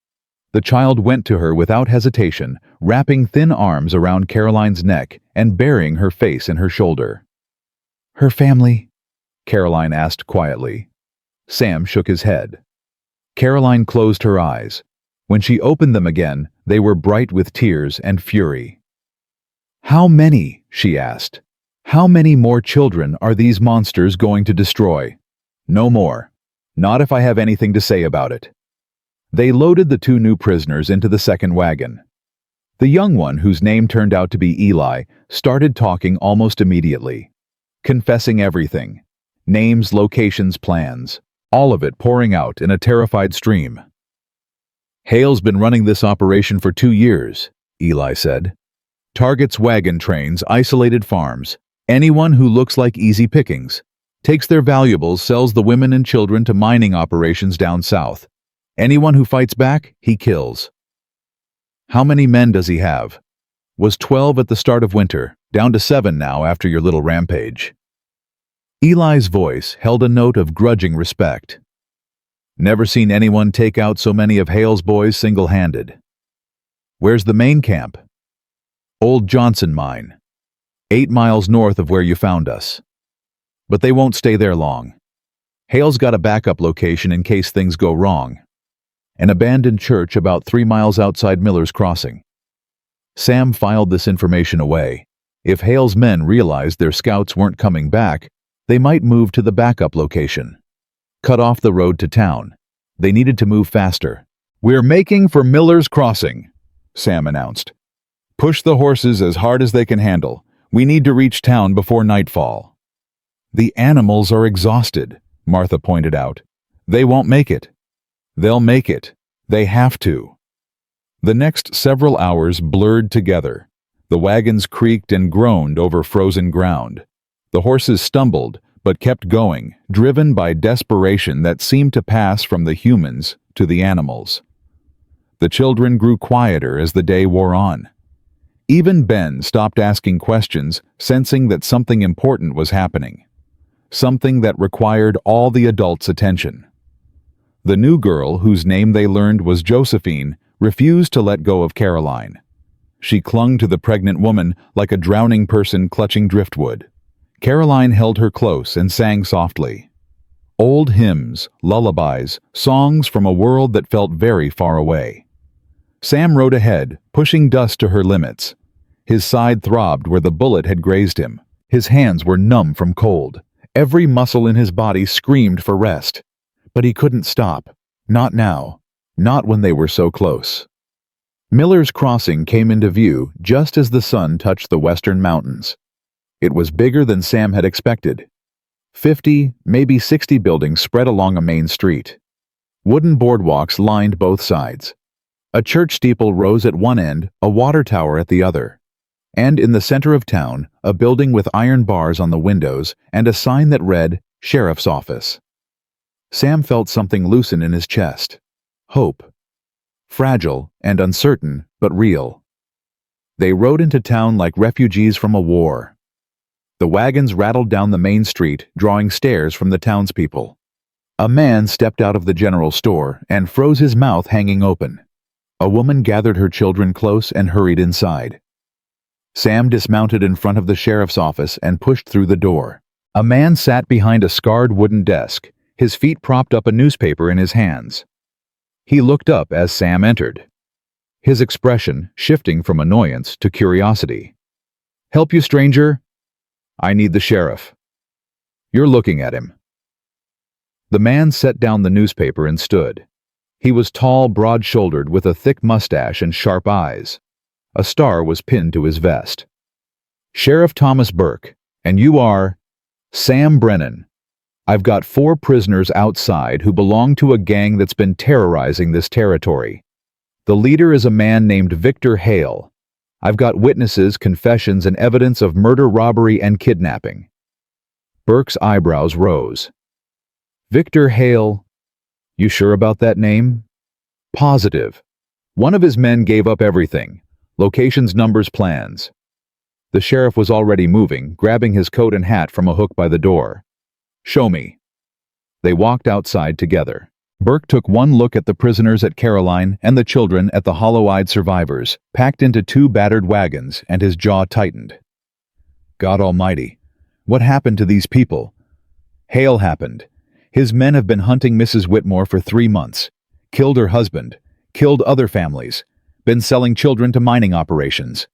The child went to her without hesitation, wrapping thin arms around Caroline's neck and burying her face in her shoulder. "Her family?" Caroline asked quietly. Sam shook his head. Caroline closed her eyes. When she opened them again, they were bright with tears and fury. "How many?" she asked. "How many more children are these monsters going to destroy?" "No more. Not if I have anything to say about it." They loaded the two new prisoners into the second wagon. The young one, whose name turned out to be Eli, started talking almost immediately, confessing everything. Names, locations, plans. All of it pouring out in a terrified stream. "Hale's been running this operation for 2 years, Eli said. "Targets wagon trains, isolated farms, anyone who looks like easy pickings. Takes their valuables, sells the women and children to mining operations down south. Anyone who fights back, he kills." "How many men does he have?" "Was 12 at the start of winter, down to 7 now after your little rampage." Eli's voice held a note of grudging respect. "Never seen anyone take out so many of Hale's boys single-handed." "Where's the main camp?" "Old Johnson Mine. 8 miles north of where you found us. But they won't stay there long. Hale's got a backup location in case things go wrong. An abandoned church about 3 miles outside Miller's Crossing." Sam filed this information away. If Hale's men realized their scouts weren't coming back, they might move to the backup location. Cut off the road to town. They needed to move faster. "We're making for Miller's Crossing," Sam announced. "Push the horses as hard as they can handle. We need to reach town before nightfall." "The animals are exhausted," Martha pointed out. "They won't make it." "They'll make it. They have to." The next several hours blurred together. The wagons creaked and groaned over frozen ground. The horses stumbled, but kept going, driven by desperation that seemed to pass from the humans to the animals. The children grew quieter as the day wore on. Even Ben stopped asking questions, sensing that something important was happening. Something that required all the adults' attention. The new girl, whose name they learned was Josephine, refused to let go of Caroline. She clung to the pregnant woman like a drowning person clutching driftwood. Caroline held her close and sang softly. Old hymns, lullabies, songs from a world that felt very far away. Sam rode ahead, pushing dust to her limits. His side throbbed where the bullet had grazed him. His hands were numb from cold. Every muscle in his body screamed for rest. But he couldn't stop. Not now. Not when they were so close. Miller's Crossing came into view just as the sun touched the western mountains. It was bigger than Sam had expected. 50, maybe 60 buildings spread along a main street. Wooden boardwalks lined both sides. A church steeple rose at one end, a water tower at the other. And in the center of town, a building with iron bars on the windows and a sign that read, Sheriff's Office. Sam felt something loosen in his chest. Hope. Fragile and uncertain, but real. They rode into town like refugees from a war. The wagons rattled down the main street, drawing stares from the townspeople. A man stepped out of the general store and froze his mouth hanging open. A woman gathered her children close and hurried inside. Sam dismounted in front of the sheriff's office and pushed through the door. A man sat behind a scarred wooden desk, his feet propped up a newspaper in his hands. He looked up as Sam entered, his expression shifting from annoyance to curiosity. "Help you, stranger?" "I need the sheriff." "You're looking at him." The man set down the newspaper and stood. He was tall, broad-shouldered, with a thick mustache and sharp eyes. A star was pinned to his vest. "Sheriff Thomas Burke, and you are—" "Sam Brennan. I've got 4 prisoners outside who belong to a gang that's been terrorizing this territory. The leader is a man named Victor Hale. I've got witnesses, confessions, and evidence of murder, robbery, and kidnapping." Burke's eyebrows rose. "Victor Hale? You sure about that name?" "Positive. One of his men gave up everything. Locations, numbers, plans." The sheriff was already moving, grabbing his coat and hat from a hook by the door. "Show me." They walked outside together. Burke took one look at the prisoners at Caroline and the children at the hollow-eyed survivors, packed into 2 battered wagons, and his jaw tightened. God almighty, what happened to these people? Hale happened. His men have been hunting Mrs. Whitmore for 3 months, killed her husband, killed other families, been selling children to mining operations.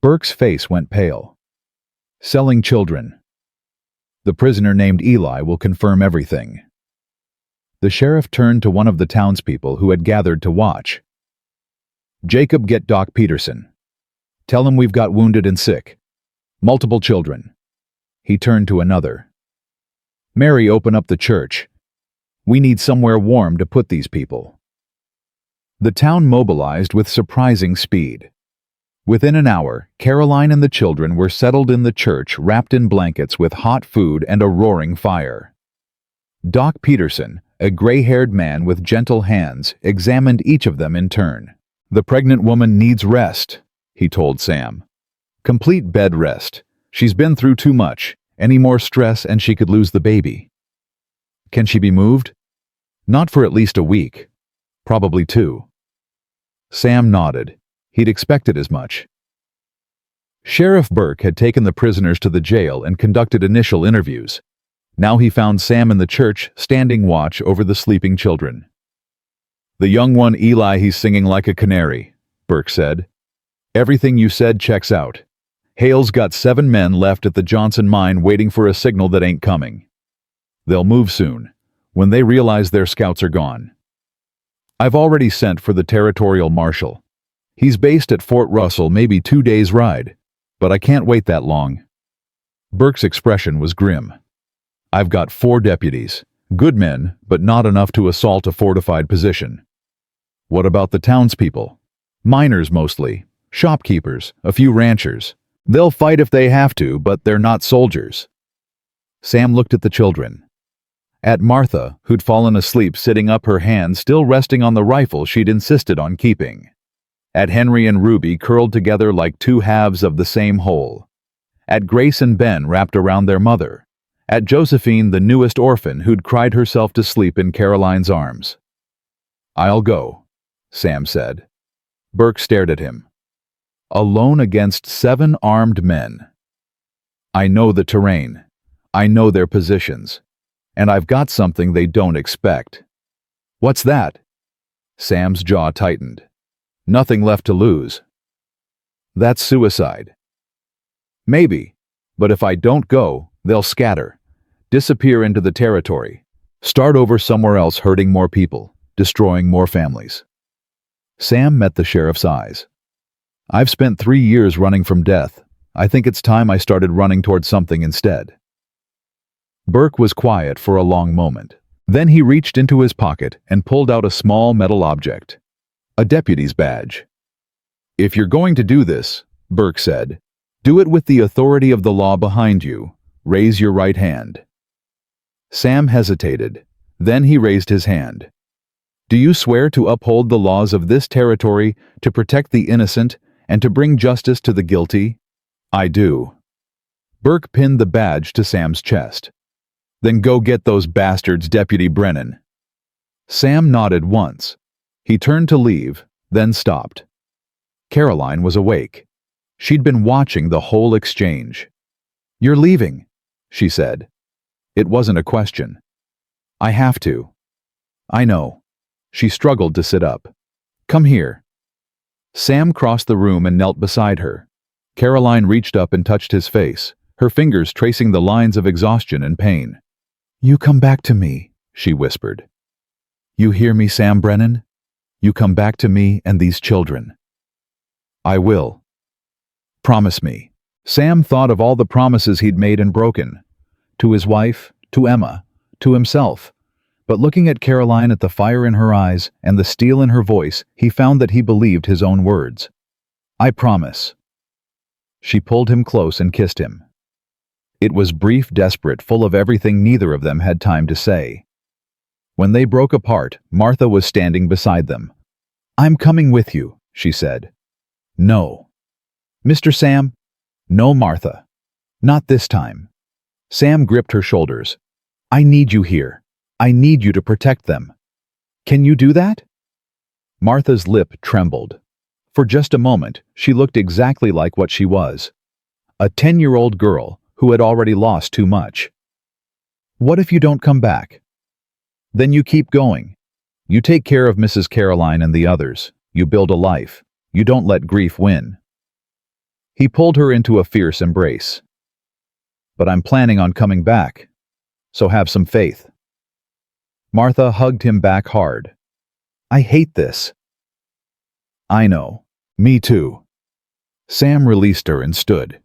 Burke's face went pale. Selling children. The prisoner named Eli will confirm everything. The sheriff turned to one of the townspeople who had gathered to watch. "Jacob, get Doc Peterson. Tell him we've got wounded and sick. Multiple children." He turned to another. "Mary, open up the church. We need somewhere warm to put these people." The town mobilized with surprising speed. Within an hour, Caroline and the children were settled in the church, wrapped in blankets with hot food and a roaring fire. Doc Peterson, a gray-haired man with gentle hands, examined each of them in turn. "The pregnant woman needs rest," he told Sam. "Complete bed rest. She's been through too much. Any more stress and she could lose the baby." "Can she be moved?" "Not for at least a week. Probably 2. Sam nodded. He'd expected as much. Sheriff Burke had taken the prisoners to the jail and conducted initial interviews. Now he found Sam in the church, standing watch over the sleeping children. "The young one, Eli, he's singing like a canary," Burke said. "Everything you said checks out. Hale's got 7 men left at the Johnson mine waiting for a signal that ain't coming. They'll move soon, when they realize their scouts are gone. I've already sent for the territorial marshal. He's based at Fort Russell, maybe 2 days' ride, but I can't wait that long." Burke's expression was grim. "I've got 4 deputies, good men, but not enough to assault a fortified position." "What about the townspeople?" "Miners mostly, shopkeepers, a few ranchers. They'll fight if they have to, but they're not soldiers." Sam looked at the children. At Martha, who'd fallen asleep sitting up, her hand still resting on the rifle she'd insisted on keeping. At Henry and Ruby, curled together like 2 halves of the same whole. At Grace and Ben, wrapped around their mother. At Josephine, the newest orphan who'd cried herself to sleep in Caroline's arms. "I'll go," Sam said. Burke stared at him. "Alone against 7 armed men. I know the terrain. I know their positions. And I've got something they don't expect." "What's that?" Sam's jaw tightened. "Nothing left to lose." "That's suicide." "Maybe, but if I don't go, they'll scatter, disappear into the territory. Start over somewhere else, hurting more people, destroying more families. Sam met the sheriff's eyes. I've spent 3 years running from death. I think it's time I started running towards something instead. Burke was quiet for a long moment. Then he reached into his pocket and pulled out a small metal object. A deputy's badge. If you're going to do this, Burke said, do it with the authority of the law behind you. Raise your right hand. Sam hesitated. Then he raised his hand. Do you swear to uphold the laws of this territory, to protect the innocent, and to bring justice to the guilty? I do. Burke pinned the badge to Sam's chest. Then go get those bastards, Deputy Brennan. Sam nodded once. He turned to leave, then stopped. Caroline was awake. She'd been watching the whole exchange. You're leaving, she said. It wasn't a question. I have to. I know. She struggled to sit up. Come here. Sam crossed the room and knelt beside her. Caroline reached up and touched his face, her fingers tracing the lines of exhaustion and pain. You come back to me, she whispered. You hear me, Sam Brennan? You come back to me and these children. I will. Promise me. Sam thought of all the promises he'd made and broken. To his wife, to Emma, to himself. But looking at Caroline, at the fire in her eyes and the steel in her voice, he found that he believed his own words. I promise. She pulled him close and kissed him. It was brief, desperate, full of everything neither of them had time to say. When they broke apart, Martha was standing beside them. I'm coming with you, she said. No. Mr. Sam? No, Martha. Not this time. Sam gripped her shoulders. I need you here. I need you to protect them. Can you do that? Martha's lip trembled. For just a moment, she looked exactly like what she was. A 10-year-old girl who had already lost too much. What if you don't come back? Then you keep going. You take care of Mrs. Caroline and the others. You build a life. You don't let grief win. He pulled her into a fierce embrace. But I'm planning on coming back. So have some faith. Martha hugged him back hard. I hate this. I know. Me too. Sam released her and stood.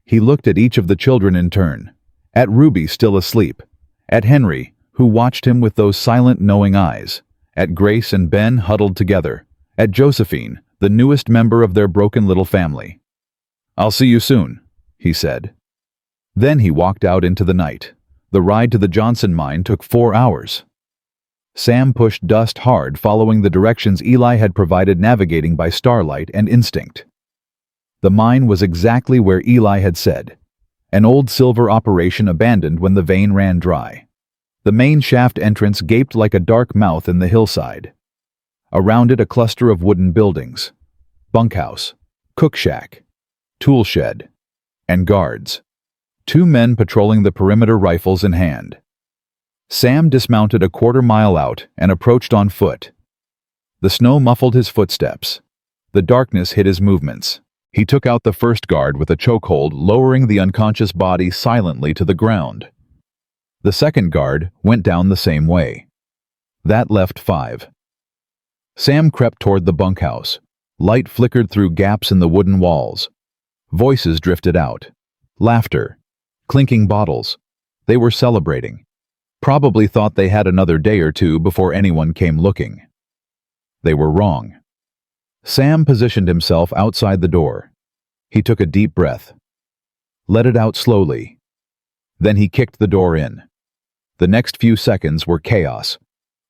He looked at each of the children in turn. At Ruby, still asleep. At Henry, who watched him with those silent, knowing eyes. At Grace and Ben, huddled together. At Josephine, the newest member of their broken little family. I'll see you soon, he said. Then he walked out into the night. The ride to the Johnson mine took 4 hours. Sam pushed dust hard, following the directions Eli had provided, navigating by starlight and instinct. The mine was exactly where Eli had said. An old silver operation abandoned when the vein ran dry. The main shaft entrance gaped like a dark mouth in the hillside. Around it, a cluster of wooden buildings. Bunkhouse, cook shack, tool shed, and guards. 2 men patrolling the perimeter, rifles in hand. Sam dismounted a quarter-mile out and approached on foot. The snow muffled his footsteps. The darkness hid his movements. He took out the first guard with a chokehold, lowering the unconscious body silently to the ground. The second guard went down the same way. That left 5. Sam crept toward the bunkhouse. Light flickered through gaps in the wooden walls. Voices drifted out. Laughter. Clinking bottles. They were celebrating. Probably thought they had another day or two before anyone came looking. They were wrong. Sam positioned himself outside the door. He took a deep breath. Let it out slowly. Then he kicked the door in. The next few seconds were chaos.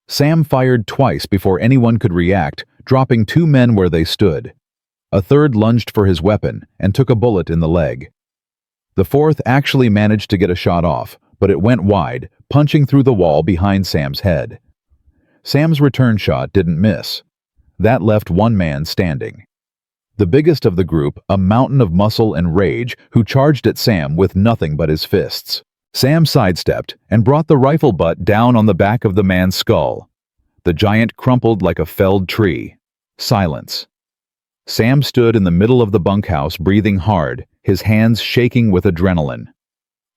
Sam fired twice before anyone could react, dropping 2 men where they stood. A third lunged for his weapon and took a bullet in the leg. The fourth actually managed to get a shot off, but it went wide, punching through the wall behind Sam's head. Sam's return shot didn't miss. That left 1 man standing. The biggest of the group, a mountain of muscle and rage, who charged at Sam with nothing but his fists. Sam sidestepped and brought the rifle butt down on the back of the man's skull. The giant crumpled like a felled tree. Silence. Sam stood in the middle of the bunkhouse, breathing hard, his hands shaking with adrenaline.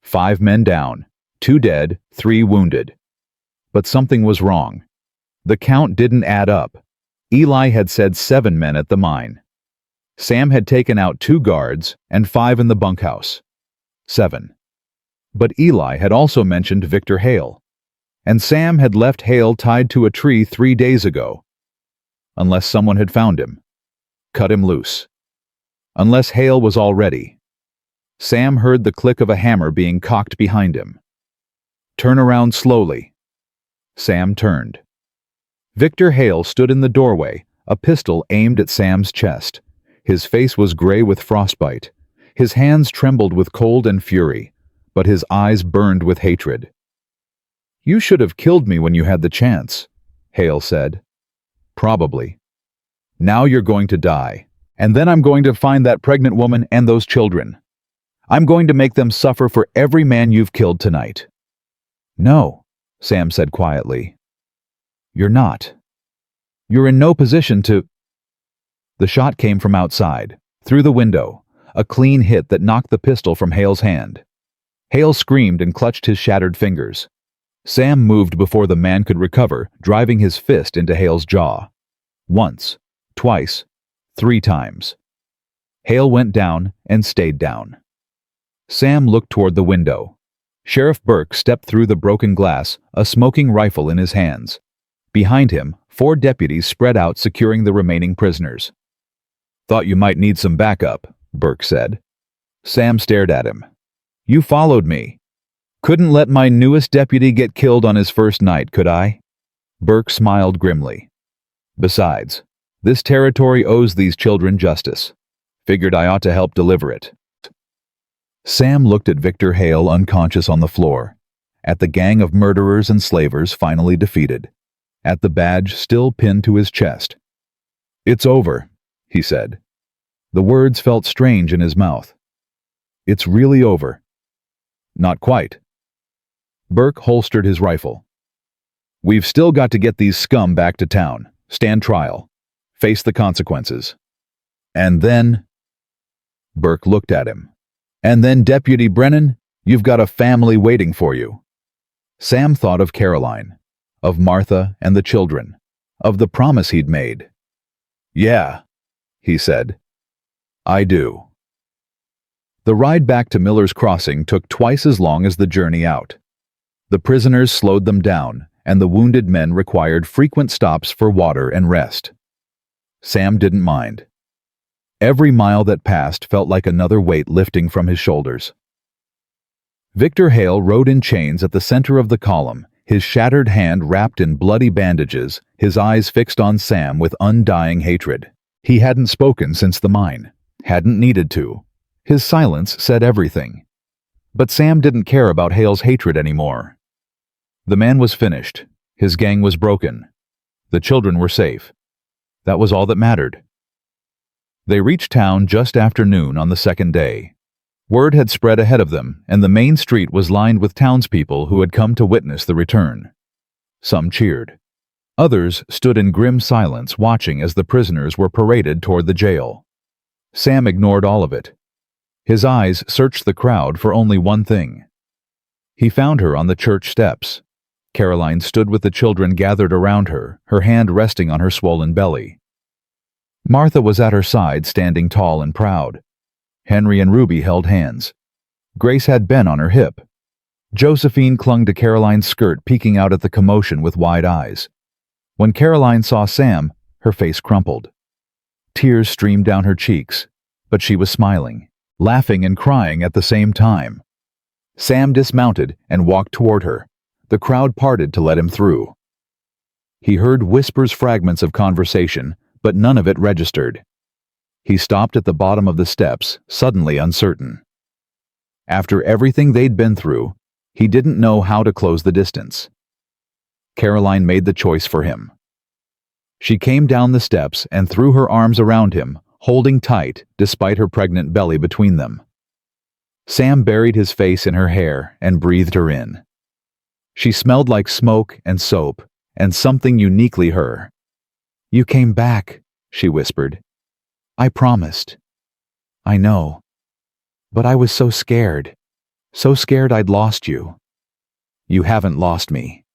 5 men down, 2 dead, 3 wounded. But something was wrong. The count didn't add up. Eli had said 7 men at the mine. Sam had taken out 2 guards and 5 in the bunkhouse. 7. But Eli had also mentioned Victor Hale. And Sam had left Hale tied to a tree 3 days ago. Unless someone had found him. Cut him loose. Unless Hale was all ready. Sam heard the click of a hammer being cocked behind him. Turn around slowly. Sam turned. Victor Hale stood in the doorway, a pistol aimed at Sam's chest. His face was gray with frostbite. His hands trembled with cold and fury, but his eyes burned with hatred. "You should have killed me when you had the chance," Hale said. "Probably. Now you're going to die, and then I'm going to find that pregnant woman and those children. I'm going to make them suffer for every man you've killed tonight." "No," Sam said quietly. "You're not. You're in no position to—" The shot came from outside, through the window, a clean hit that knocked the pistol from Hale's hand. Hale screamed and clutched his shattered fingers. Sam moved before the man could recover, driving his fist into Hale's jaw. Once, twice, 3 times. Hale went down and stayed down. Sam looked toward the window. Sheriff Burke stepped through the broken glass, a smoking rifle in his hands. Behind him, 4 deputies spread out securing the remaining prisoners. "Thought you might need some backup," Burke said. Sam stared at him. "You followed me. Couldn't let my newest deputy get killed on his first night, could I?" Burke smiled grimly. "Besides, this territory owes these children justice. Figured I ought to help deliver it." Sam looked at Victor Hale unconscious on the floor, at the gang of murderers and slavers finally defeated, at the badge still pinned to his chest. "It's over," he said. The words felt strange in his mouth. "It's really over." "Not quite." Burke holstered his rifle. "We've still got to get these scum back to town, stand trial, face the consequences. And then—" Burke looked at him. "And then, Deputy Brennan, you've got a family waiting for you." Sam thought of Caroline, of Martha and the children, of the promise he'd made. "Yeah," he said. "I do." The ride back to Miller's Crossing took twice as long as the journey out. The prisoners slowed them down, and the wounded men required frequent stops for water and rest. Sam didn't mind. Every mile that passed felt like another weight lifting from his shoulders. Victor Hale rode in chains at the center of the column, his shattered hand wrapped in bloody bandages, his eyes fixed on Sam with undying hatred. He hadn't spoken since the mine, hadn't needed to. His silence said everything. But Sam didn't care about Hale's hatred anymore. The man was finished. His gang was broken. The children were safe. That was all that mattered. They reached town just after noon on the second day. Word had spread ahead of them, and the main street was lined with townspeople who had come to witness the return. Some cheered. Others stood in grim silence watching as the prisoners were paraded toward the jail. Sam ignored all of it. His eyes searched the crowd for only one thing. He found her on the church steps. Caroline stood with the children gathered around her, her hand resting on her swollen belly. Martha was at her side, standing tall and proud. Henry and Ruby held hands. Grace had Ben on her hip. Josephine clung to Caroline's skirt, peeking out at the commotion with wide eyes. When Caroline saw Sam, her face crumpled. Tears streamed down her cheeks, but she was smiling, laughing and crying at the same time. Sam dismounted and walked toward her. The crowd parted to let him through. He heard whispers, fragments of conversation, but none of it registered. He stopped at the bottom of the steps, suddenly uncertain. After everything they'd been through, he didn't know how to close the distance. Caroline made the choice for him. She came down the steps and threw her arms around him, holding tight despite her pregnant belly between them. Sam buried his face in her hair and breathed her in. She smelled like smoke and soap, and something uniquely her. "You came back," she whispered. "I promised." "I know. But I was so scared. So scared I'd lost you." "You haven't lost me."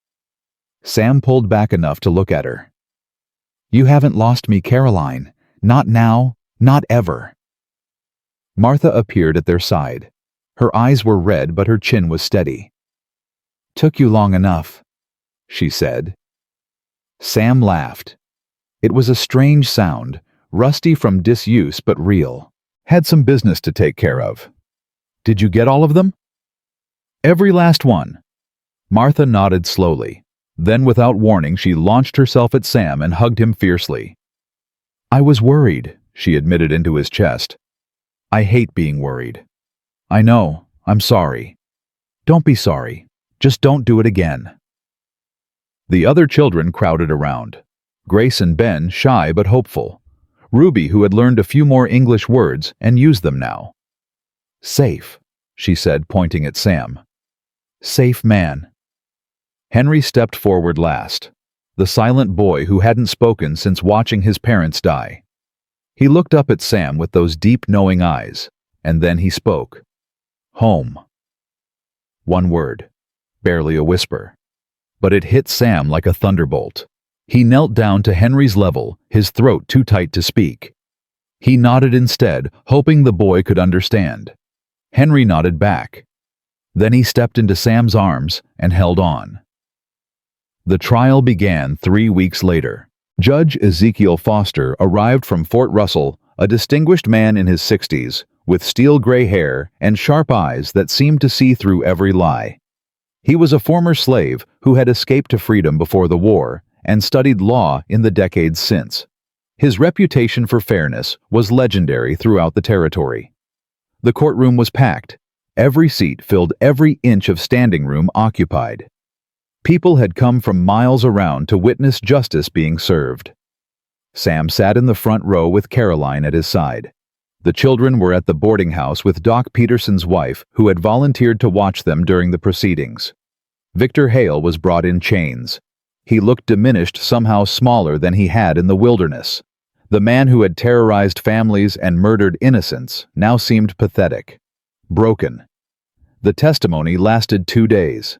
Sam pulled back enough to look at her. "You haven't lost me, Caroline. Not now, not ever." Martha appeared at their side. Her eyes were red, but her chin was steady. "Took you long enough," she said. Sam laughed. It was a strange sound, rusty from disuse but real. "Had some business to take care of. Did you get all of them?" "Every last one." Martha nodded slowly. Then, without warning, she launched herself at Sam and hugged him fiercely. "I was worried," she admitted into his chest. "I hate being worried." "I know. I'm sorry." "Don't be sorry. Just don't do it again." The other children crowded around. Grace and Ben, shy but hopeful. Ruby, who had learned a few more English words and used them now. "Safe," she said, pointing at Sam. "Safe man." Henry stepped forward last, the silent boy who hadn't spoken since watching his parents die. He looked up at Sam with those deep, knowing eyes, and then he spoke. "Home." One word, barely a whisper. But it hit Sam like a thunderbolt. He knelt down to Henry's level, his throat too tight to speak. He nodded instead, hoping the boy could understand. Henry nodded back. Then he stepped into Sam's arms and held on. The trial began 3 weeks later. Judge Ezekiel Foster arrived from Fort Russell, a distinguished man in his 60s, with steel-gray hair and sharp eyes that seemed to see through every lie. He was a former slave who had escaped to freedom before the war and studied law in the decades since. His reputation for fairness was legendary throughout the territory. The courtroom was packed. Every seat filled every inch of standing room occupied. People had come from miles around to witness justice being served. Sam sat in the front row with Caroline at his side. The children were at the boarding house with Doc Peterson's wife, who had volunteered to watch them during the proceedings. Victor Hale was brought in chains. He looked diminished, somehow smaller than he had in the wilderness. The man who had terrorized families and murdered innocents now seemed pathetic, broken. The testimony lasted 2 days.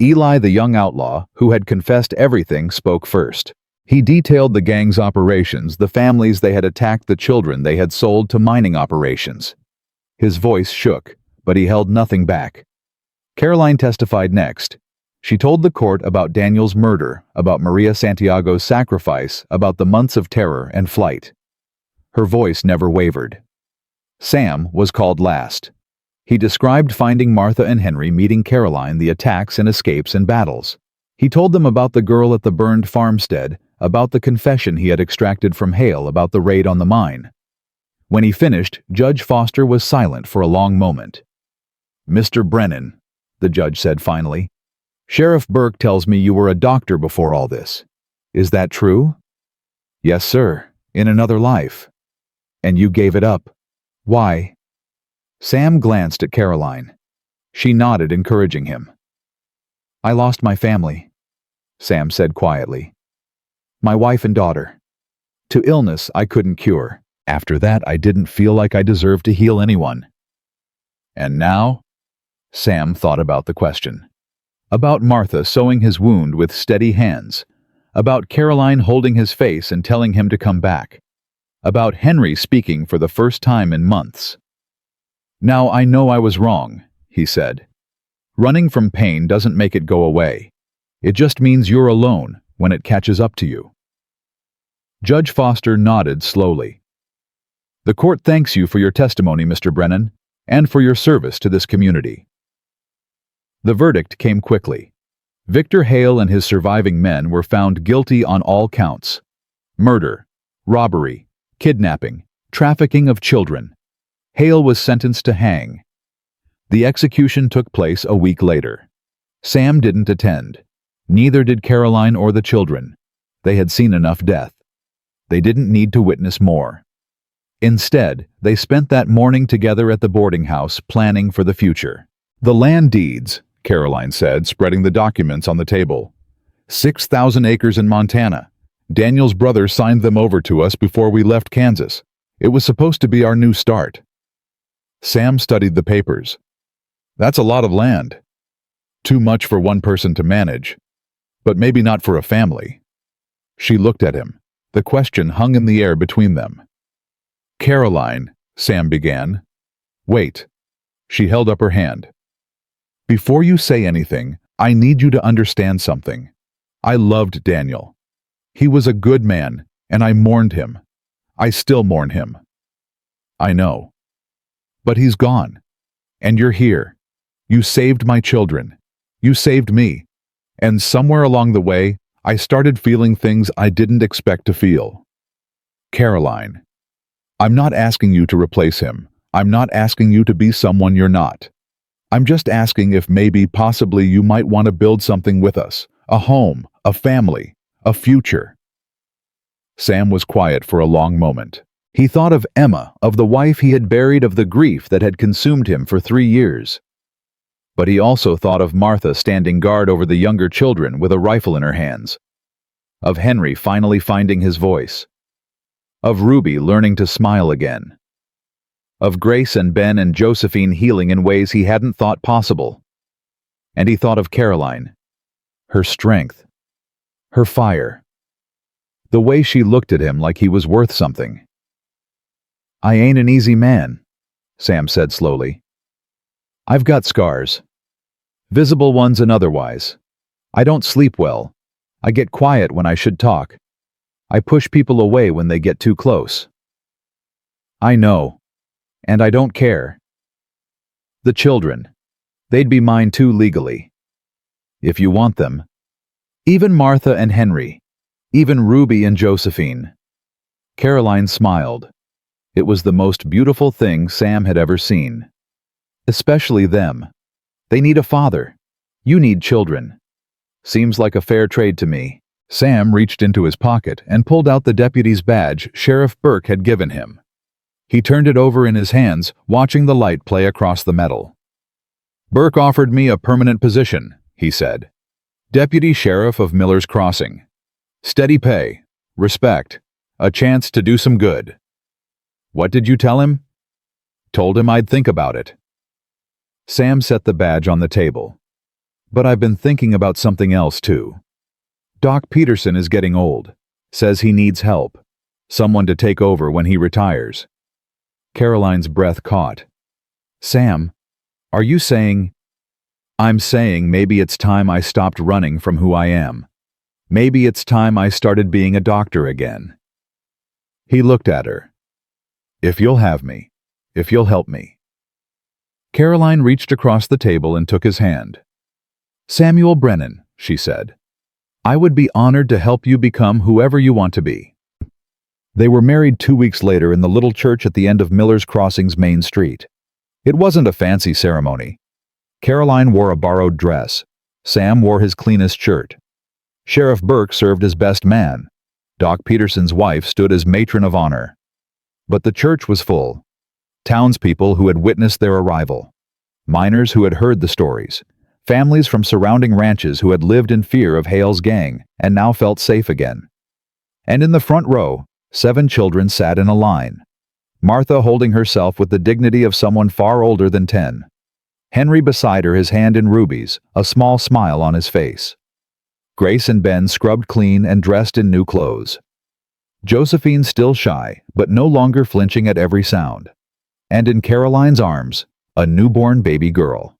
Eli, the young outlaw, who had confessed everything, spoke first. He detailed the gang's operations, the families they had attacked, the children they had sold to mining operations. His voice shook, but he held nothing back. Caroline testified next. She told the court about Daniel's murder, about Maria Santiago's sacrifice, about the months of terror and flight. Her voice never wavered. Sam was called last. He described finding Martha and Henry meeting Caroline, the attacks and escapes and battles. He told them about the girl at the burned farmstead, about the confession he had extracted from Hale about the raid on the mine. When he finished, Judge Foster was silent for a long moment. "Mr. Brennan," the judge said finally, "Sheriff Burke tells me you were a doctor before all this. Is that true?" "Yes, sir, in another life." "And you gave it up. Why?" Sam glanced at Caroline. She nodded, encouraging him. "I lost my family," Sam said quietly. "My wife and daughter. To illness I couldn't cure. After that, I didn't feel like I deserved to heal anyone." "And now?" Sam thought about the question. About Martha sewing his wound with steady hands. About Caroline holding his face and telling him to come back. About Henry speaking for the first time in months. "Now I know I was wrong," he said. "Running from pain doesn't make it go away. It just means you're alone when it catches up to you." Judge Foster nodded slowly. "The court thanks you for your testimony, Mr. Brennan, and for your service to this community." The verdict came quickly. Victor Hale and his surviving men were found guilty on all counts: murder, robbery, kidnapping, trafficking of children. Hale was sentenced to hang. The execution took place a week later. Sam didn't attend. Neither did Caroline or the children. They had seen enough death. They didn't need to witness more. Instead, they spent that morning together at the boarding house, planning for the future. "The land deeds," Caroline said, spreading the documents on the table. 6,000 acres in Montana. Daniel's brother signed them over to us before we left Kansas. It was supposed to be our new start. Sam studied the papers. "That's a lot of land. Too much for one person to manage. But maybe not for a family. She looked at him. The question hung in the air between them. Caroline, Sam began. Wait. She held up her hand. Before you say anything, I need you to understand something. I loved Daniel. He was a good man, and I mourned him. I still mourn him. I know. But he's gone. And you're here. You saved my children. You saved me. And somewhere along the way, I started feeling things I didn't expect to feel. Caroline, I'm not asking you to replace him. I'm not asking you to be someone you're not. I'm just asking if maybe, possibly, you might want to build something with us. A home, a family, a future. Sam was quiet for a long moment. He thought of Emma, of the wife he had buried, of the grief that had consumed him for 3 years. But he also thought of Martha standing guard over the younger children with a rifle in her hands. Of Henry finally finding his voice. Of Ruby learning to smile again. Of Grace and Ben and Josephine healing in ways he hadn't thought possible. And he thought of Caroline. Her strength. Her fire. The way she looked at him like he was worth something. I ain't an easy man, Sam said slowly. I've got scars. Visible ones and otherwise. I don't sleep well. I get quiet when I should talk. I push people away when they get too close. I know. And I don't care. The children. They'd be mine too legally. If you want them. Even Martha and Henry. Even Ruby and Josephine. Caroline smiled. It was the most beautiful thing Sam had ever seen. Especially them. They need a father. You need children. Seems like a fair trade to me. Sam reached into his pocket and pulled out the deputy's badge Sheriff Burke had given him. He turned it over in his hands, watching the light play across the metal. Burke offered me a permanent position, he said. Deputy Sheriff of Miller's Crossing. Steady pay, respect, a chance to do some good. What did you tell him? Told him I'd think about it. Sam set the badge on the table. But I've been thinking about something else too. Doc Peterson is getting old. Says he needs help. Someone to take over when he retires. Caroline's breath caught. Sam, are you saying... I'm saying maybe it's time I stopped running from who I am. Maybe it's time I started being a doctor again. He looked at her. If you'll have me. If you'll help me. Caroline reached across the table and took his hand. Samuel Brennan, she said. I would be honored to help you become whoever you want to be. They were married 2 weeks later in the little church at the end of Miller's Crossing's main street. It wasn't a fancy ceremony. Caroline wore a borrowed dress. Sam wore his cleanest shirt. Sheriff Burke served as best man. Doc Peterson's wife stood as matron of honor. But the church was full. Townspeople who had witnessed their arrival. Miners who had heard the stories. Families from surrounding ranches who had lived in fear of Hale's gang and now felt safe again. And in the front row, 7 children sat in a line. Martha holding herself with the dignity of someone far older than 10. Henry beside her, his hand in Ruby's, a small smile on his face. Grace and Ben scrubbed clean and dressed in new clothes. Josephine still shy, but no longer flinching at every sound. And in Caroline's arms, a newborn baby girl.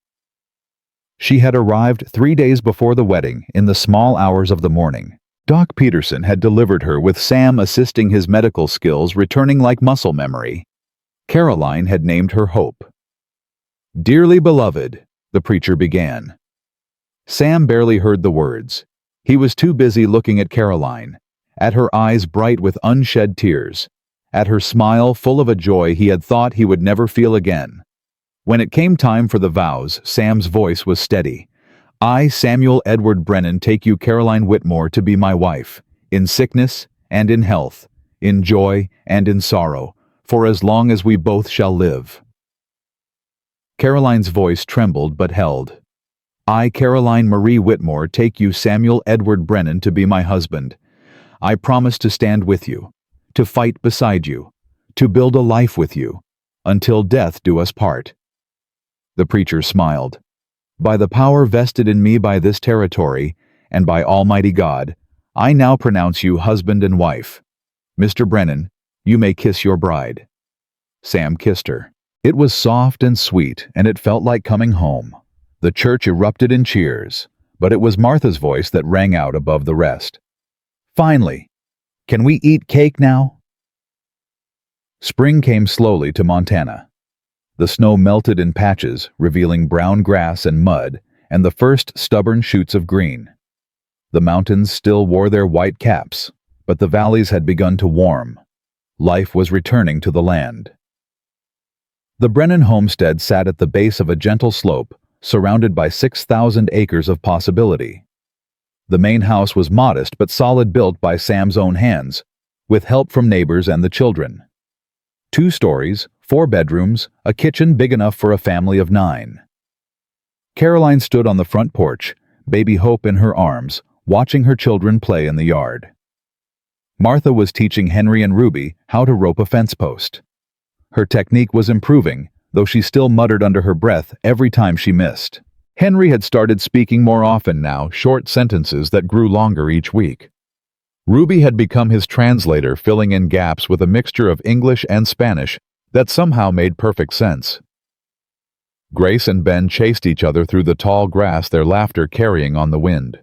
She had arrived 3 days before the wedding in the small hours of the morning. Doc Peterson had delivered her with Sam assisting his medical skills returning like muscle memory. Caroline had named her Hope. Dearly beloved, the preacher began. Sam barely heard the words. He was too busy looking at Caroline, at her eyes bright with unshed tears, at her smile full of a joy he had thought he would never feel again. When it came time for the vows, Sam's voice was steady. I, Samuel Edward Brennan, take you, Caroline Whitmore, to be my wife, in sickness and in health, in joy and in sorrow, for as long as we both shall live. Caroline's voice trembled but held. I, Caroline Marie Whitmore, take you, Samuel Edward Brennan, to be my husband. I promise to stand with you, to fight beside you, to build a life with you, until death do us part. The preacher smiled. By the power vested in me by this territory, and by Almighty God, I now pronounce you husband and wife. Mr. Brennan, you may kiss your bride." Sam kissed her. It was soft and sweet, and it felt like coming home. The church erupted in cheers, but it was Martha's voice that rang out above the rest. "Finally! Can we eat cake now?" Spring came slowly to Montana. The snow melted in patches, revealing brown grass and mud, and the first stubborn shoots of green. The mountains still wore their white caps, but the valleys had begun to warm. Life was returning to the land. The Brennan homestead sat at the base of a gentle slope, surrounded by 6,000 acres of possibility. The main house was modest but solid, built by Sam's own hands, with help from neighbors and the children. 2 stories, 4 bedrooms, a kitchen big enough for a family of 9. Caroline stood on the front porch, baby Hope in her arms, watching her children play in the yard. Martha was teaching Henry and Ruby how to rope a fence post. Her technique was improving, though she still muttered under her breath every time she missed. Henry had started speaking more often now, short sentences that grew longer each week. Ruby had become his translator, filling in gaps with a mixture of English and Spanish that somehow made perfect sense. Grace and Ben chased each other through the tall grass, their laughter carrying on the wind.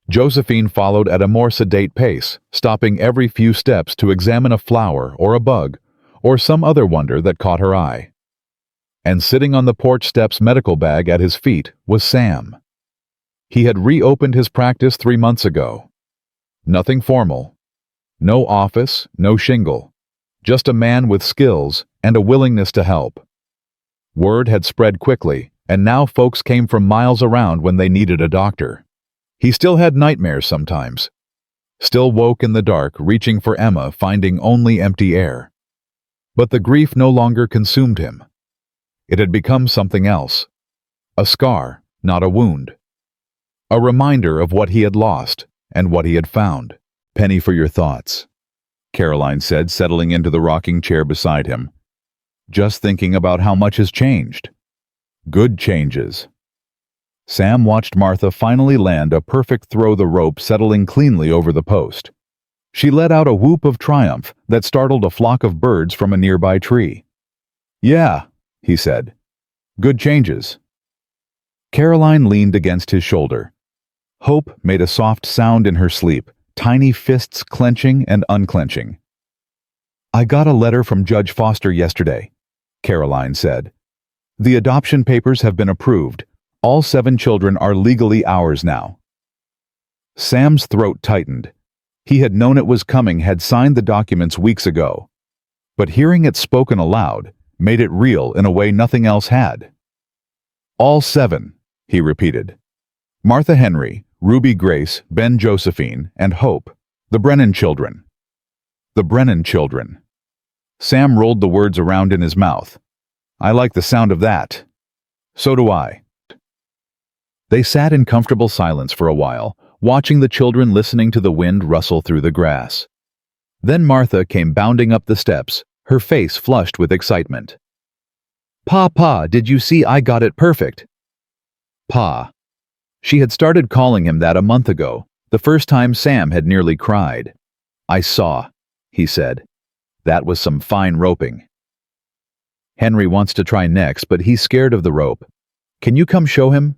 Josephine followed at a more sedate pace, stopping every few steps to examine a flower or a bug or some other wonder that caught her eye. And sitting on the porch steps, medical bag at his feet, was Sam. He had reopened his practice 3 months ago. Nothing formal. No office, no shingle. Just a man with skills and a willingness to help. Word had spread quickly, and now folks came from miles around when they needed a doctor. He still had nightmares sometimes. Still woke in the dark, reaching for Emma, finding only empty air. But the grief no longer consumed him. It had become something else. A scar, not a wound. A reminder of what he had lost and what he had found. "Penny for your thoughts," Caroline said, settling into the rocking chair beside him. "Just thinking about how much has changed." "Good changes." Sam watched Martha finally land a perfect throw, the rope settling cleanly over the post. She let out a whoop of triumph that startled a flock of birds from a nearby tree. "Yeah," he said. "Good changes." Caroline leaned against his shoulder. Hope made a soft sound in her sleep, tiny fists clenching and unclenching. "I got a letter from Judge Foster yesterday," Caroline said. "The adoption papers have been approved. All 7 children are legally ours now." Sam's throat tightened. He had known it was coming, had signed the documents weeks ago. But hearing it spoken aloud made it real in a way nothing else had. "All 7, he repeated. "Martha Henry, Ruby Grace, Ben Josephine, and Hope. The Brennan children." The Brennan children. Sam rolled the words around in his mouth. "I like the sound of that." "So do I." They sat in comfortable silence for a while, watching the children, listening to the wind rustle through the grass. Then Martha came bounding up the steps, her face flushed with excitement. "Pa, did you see I got it perfect?" Pa. She had started calling him that a month ago, the first time Sam had nearly cried. "I saw," he said. "That was some fine roping." "Henry wants to try next, but he's scared of the rope. Can you come show him?"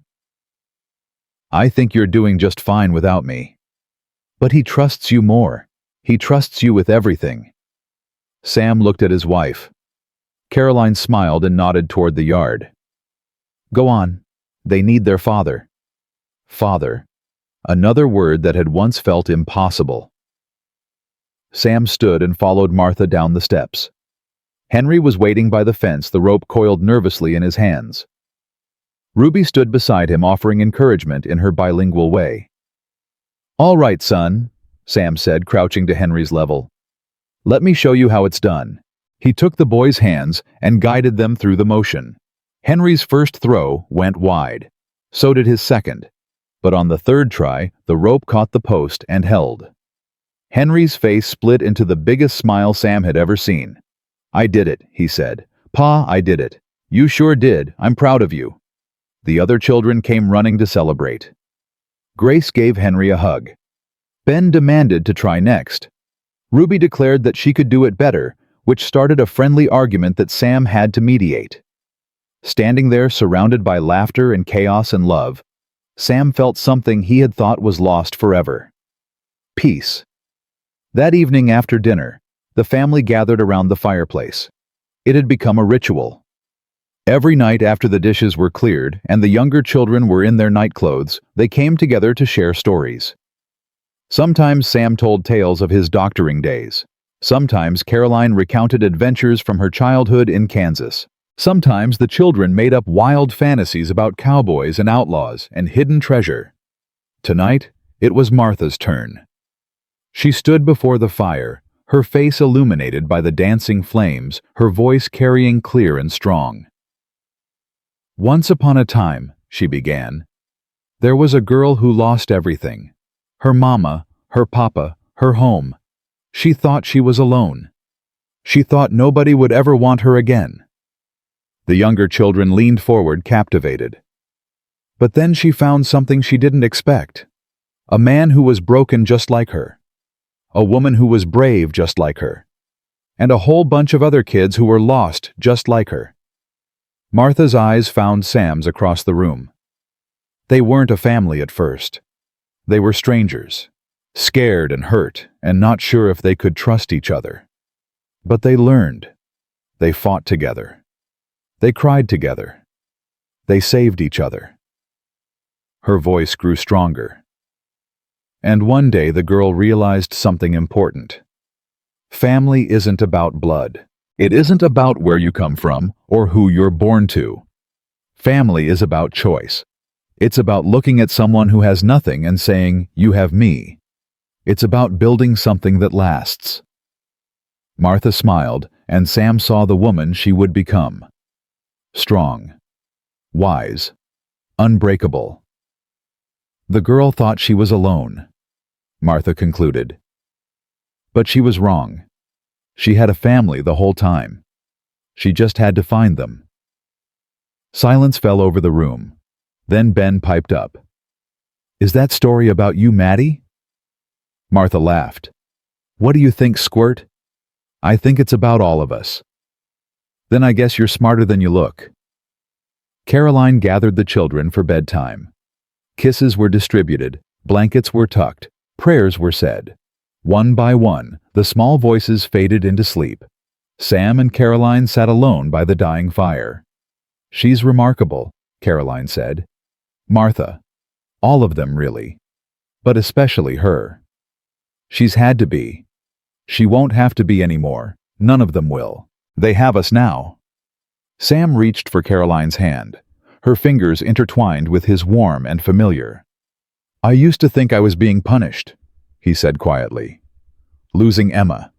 "I think you're doing just fine without me." "But he trusts you more. He trusts you with everything." Sam looked at his wife. Caroline smiled and nodded toward the yard. "Go on. They need their father." Father. Another word that had once felt impossible. Sam stood and followed Martha down the steps. Henry was waiting by the fence, the rope coiled nervously in his hands. Ruby stood beside him, offering encouragement in her bilingual way. "All right, son," Sam said, crouching to Henry's level. "Let me show you how it's done." He took the boys' hands and guided them through the motion. Henry's first throw went wide. So did his second. But on the third try, the rope caught the post and held. Henry's face split into the biggest smile Sam had ever seen. "I did it," he said. "Pa, I did it." "You sure did. I'm proud of you." The other children came running to celebrate. Grace gave Henry a hug. Ben demanded to try next. Ruby declared that she could do it better, which started a friendly argument that Sam had to mediate. Standing there surrounded by laughter and chaos and love, Sam felt something he had thought was lost forever. Peace. That evening after dinner, the family gathered around the fireplace. It had become a ritual. Every night after the dishes were cleared and the younger children were in their nightclothes, they came together to share stories. Sometimes Sam told tales of his doctoring days. Sometimes Caroline recounted adventures from her childhood in Kansas. Sometimes the children made up wild fantasies about cowboys and outlaws and hidden treasure. Tonight, it was Martha's turn. She stood before the fire, her face illuminated by the dancing flames, her voice carrying clear and strong. "Once upon a time," she began, "there was a girl who lost everything. Her mama, her papa, her home. She thought she was alone. She thought nobody would ever want her again." The younger children leaned forward, captivated. But then she found something she didn't expect. A man who was broken just like her. A woman who was brave just like her. And a whole bunch of other kids who were lost just like her. Martha's eyes found Sam's across the room. They weren't a family at first. They were strangers, scared and hurt, and not sure if they could trust each other. But they learned. They fought together. They cried together. They saved each other. Her voice grew stronger. And one day the girl realized something important. Family isn't about blood. It isn't about where you come from or who you're born to. Family is about choice. It's about looking at someone who has nothing and saying, "You have me." It's about building something that lasts. Martha smiled, and Sam saw the woman she would become. Strong, wise, unbreakable. The girl thought she was alone, Martha concluded. But she was wrong. She had a family the whole time. She just had to find them. Silence fell over the room. Then Ben piped up. "Is that story about you, Maddie?" Martha laughed. "What do you think, Squirt?" "I think it's about all of us." "Then I guess you're smarter than you look." Caroline gathered the children for bedtime. Kisses were distributed, blankets were tucked, prayers were said. One by one, the small voices faded into sleep. Sam and Caroline sat alone by the dying fire. "She's remarkable," Caroline said. "Martha. All of them, really. But especially her. She's had to be. She won't have to be anymore. None of them will. They have us now." Sam reached for Caroline's hand, her fingers intertwined with his warm and familiar. "I used to think I was being punished," he said quietly. "Losing Emma.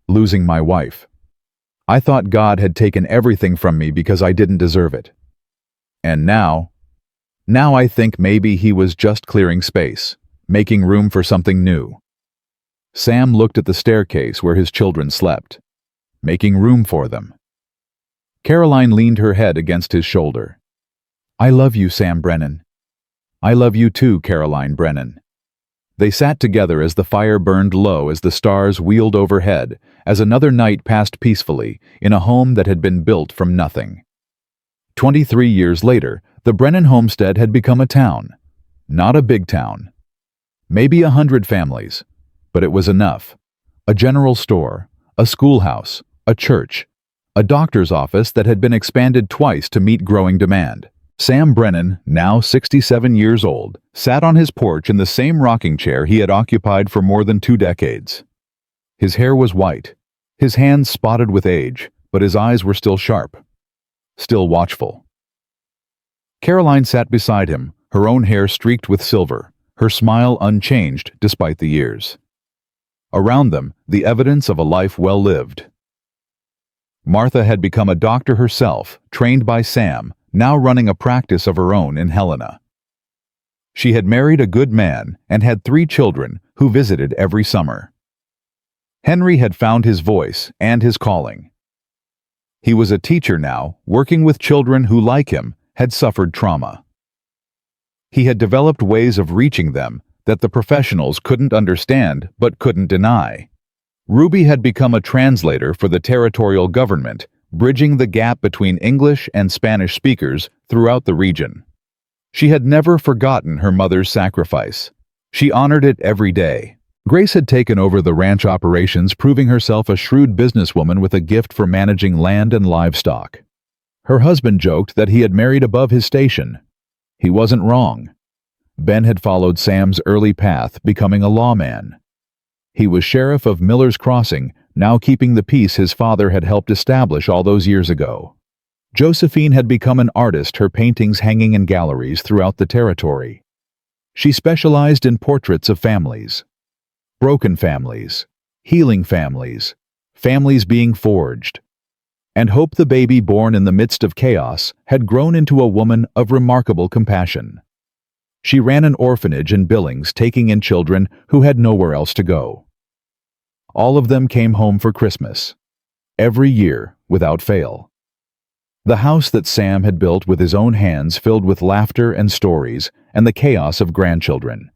Losing my wife. I thought God had taken everything from me because I didn't deserve it. And now I think maybe he was just clearing space, making room for something new." Sam looked at the staircase where his children slept, making room for them. Caroline leaned her head against his shoulder. "I love you, Sam Brennan." "I love you too, Caroline Brennan." They sat together as the fire burned low, as the stars wheeled overhead, as another night passed peacefully in a home that had been built from nothing. 23 years later, the Brennan homestead had become a town. Not a big town. Maybe 100 families, but it was enough. A general store, a schoolhouse, a church, a doctor's office that had been expanded twice to meet growing demand. Sam Brennan, now 67 years old, sat on his porch in the same rocking chair he had occupied for more than 2 decades. His hair was white, his hands spotted with age, but his eyes were still sharp, still watchful. Caroline sat beside him, her own hair streaked with silver, her smile unchanged despite the years. Around them, the evidence of a life well lived. Martha had become a doctor herself, trained by Sam, now running a practice of her own in Helena. She had married a good man and had 3 children who visited every summer. Henry had found his voice and his calling. He was a teacher now, working with children who, like him, had suffered trauma. He had developed ways of reaching them that the professionals couldn't understand but couldn't deny. Ruby had become a translator for the territorial government, bridging the gap between English and Spanish speakers throughout the region. She had never forgotten her mother's sacrifice. She honored it every day. Grace had taken over the ranch operations, proving herself a shrewd businesswoman with a gift for managing land and livestock. Her husband joked that he had married above his station. He wasn't wrong. Ben had followed Sam's early path, becoming a lawman. He was sheriff of Miller's Crossing, now keeping the peace his father had helped establish all those years ago. Josephine had become an artist, her paintings hanging in galleries throughout the territory. She specialized in portraits of families. Broken families, healing families, families being forged. And Hope, the baby born in the midst of chaos, had grown into a woman of remarkable compassion. She ran an orphanage in Billings, taking in children who had nowhere else to go. All of them came home for Christmas. Every year, without fail. The house that Sam had built with his own hands filled with laughter and stories and the chaos of grandchildren.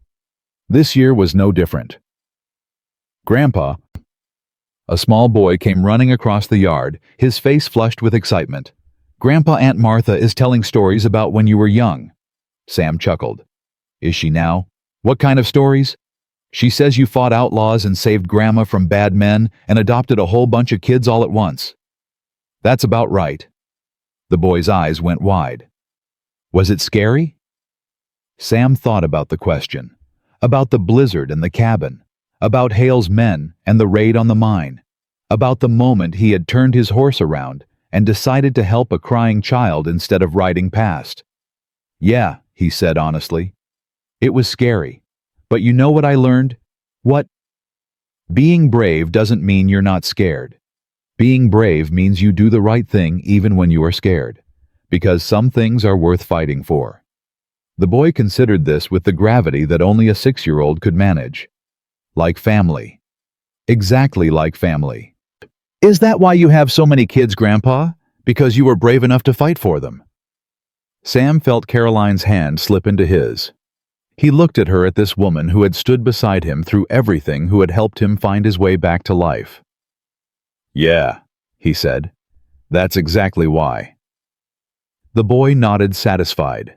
This year was no different. Grandpa, a small boy, came running across the yard, his face flushed with excitement. "Grandpa, Aunt Martha is telling stories about when you were young." Sam chuckled. "Is she now? What kind of stories?" "She says you fought outlaws and saved Grandma from bad men and adopted a whole bunch of kids all at once." "That's about right." The boy's eyes went wide. "Was it scary?" Sam thought about the question, about the blizzard and the cabin, about Hale's men and the raid on the mine, about the moment he had turned his horse around and decided to help a crying child instead of riding past. "Yeah," he said honestly. "It was scary. But you know what I learned?" "What?" "Being brave doesn't mean you're not scared. Being brave means you do the right thing even when you are scared, because some things are worth fighting for." The boy considered this with the gravity that only a 6-year-old could manage. Like family. Exactly like family. "Is that why you have so many kids, Grandpa? Because you were brave enough to fight for them?" Sam felt Caroline's hand slip into his. He looked at her, at this woman who had stood beside him through everything, who had helped him find his way back to life. "Yeah," he said. "That's exactly why." The boy nodded, satisfied.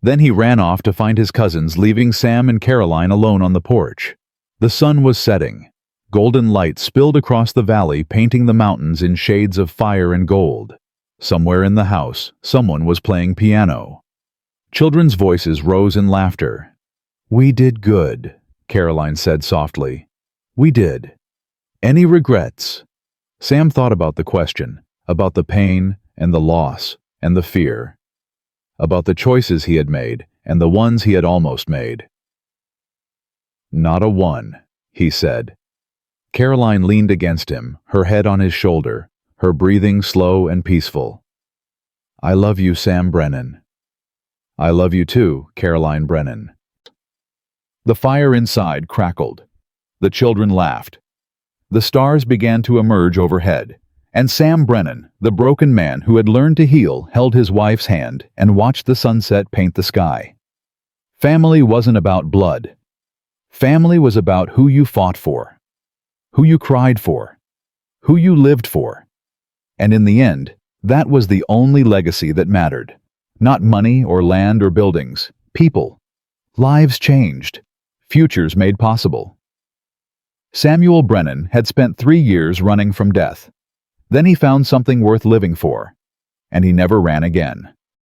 Then he ran off to find his cousins, leaving Sam and Caroline alone on the porch. The sun was setting. Golden light spilled across the valley, painting the mountains in shades of fire and gold. Somewhere in the house, someone was playing piano. Children's voices rose in laughter. "We did good," Caroline said softly. "We did. Any regrets?" Sam thought about the question, about the pain and the loss and the fear, about the choices he had made and the ones he had almost made. "Not a one," he said. Caroline leaned against him, her head on his shoulder, her breathing slow and peaceful. "I love you, Sam Brennan." "I love you too, Caroline Brennan." The fire inside crackled. The children laughed. The stars began to emerge overhead, and Sam Brennan, the broken man who had learned to heal, held his wife's hand and watched the sunset paint the sky. Family wasn't about blood. Family was about who you fought for, who you cried for, who you lived for. And in the end, that was the only legacy that mattered. Not money or land or buildings, people. Lives changed, futures made possible. Samuel Brennan had spent 3 years running from death. Then he found something worth living for, and he never ran again.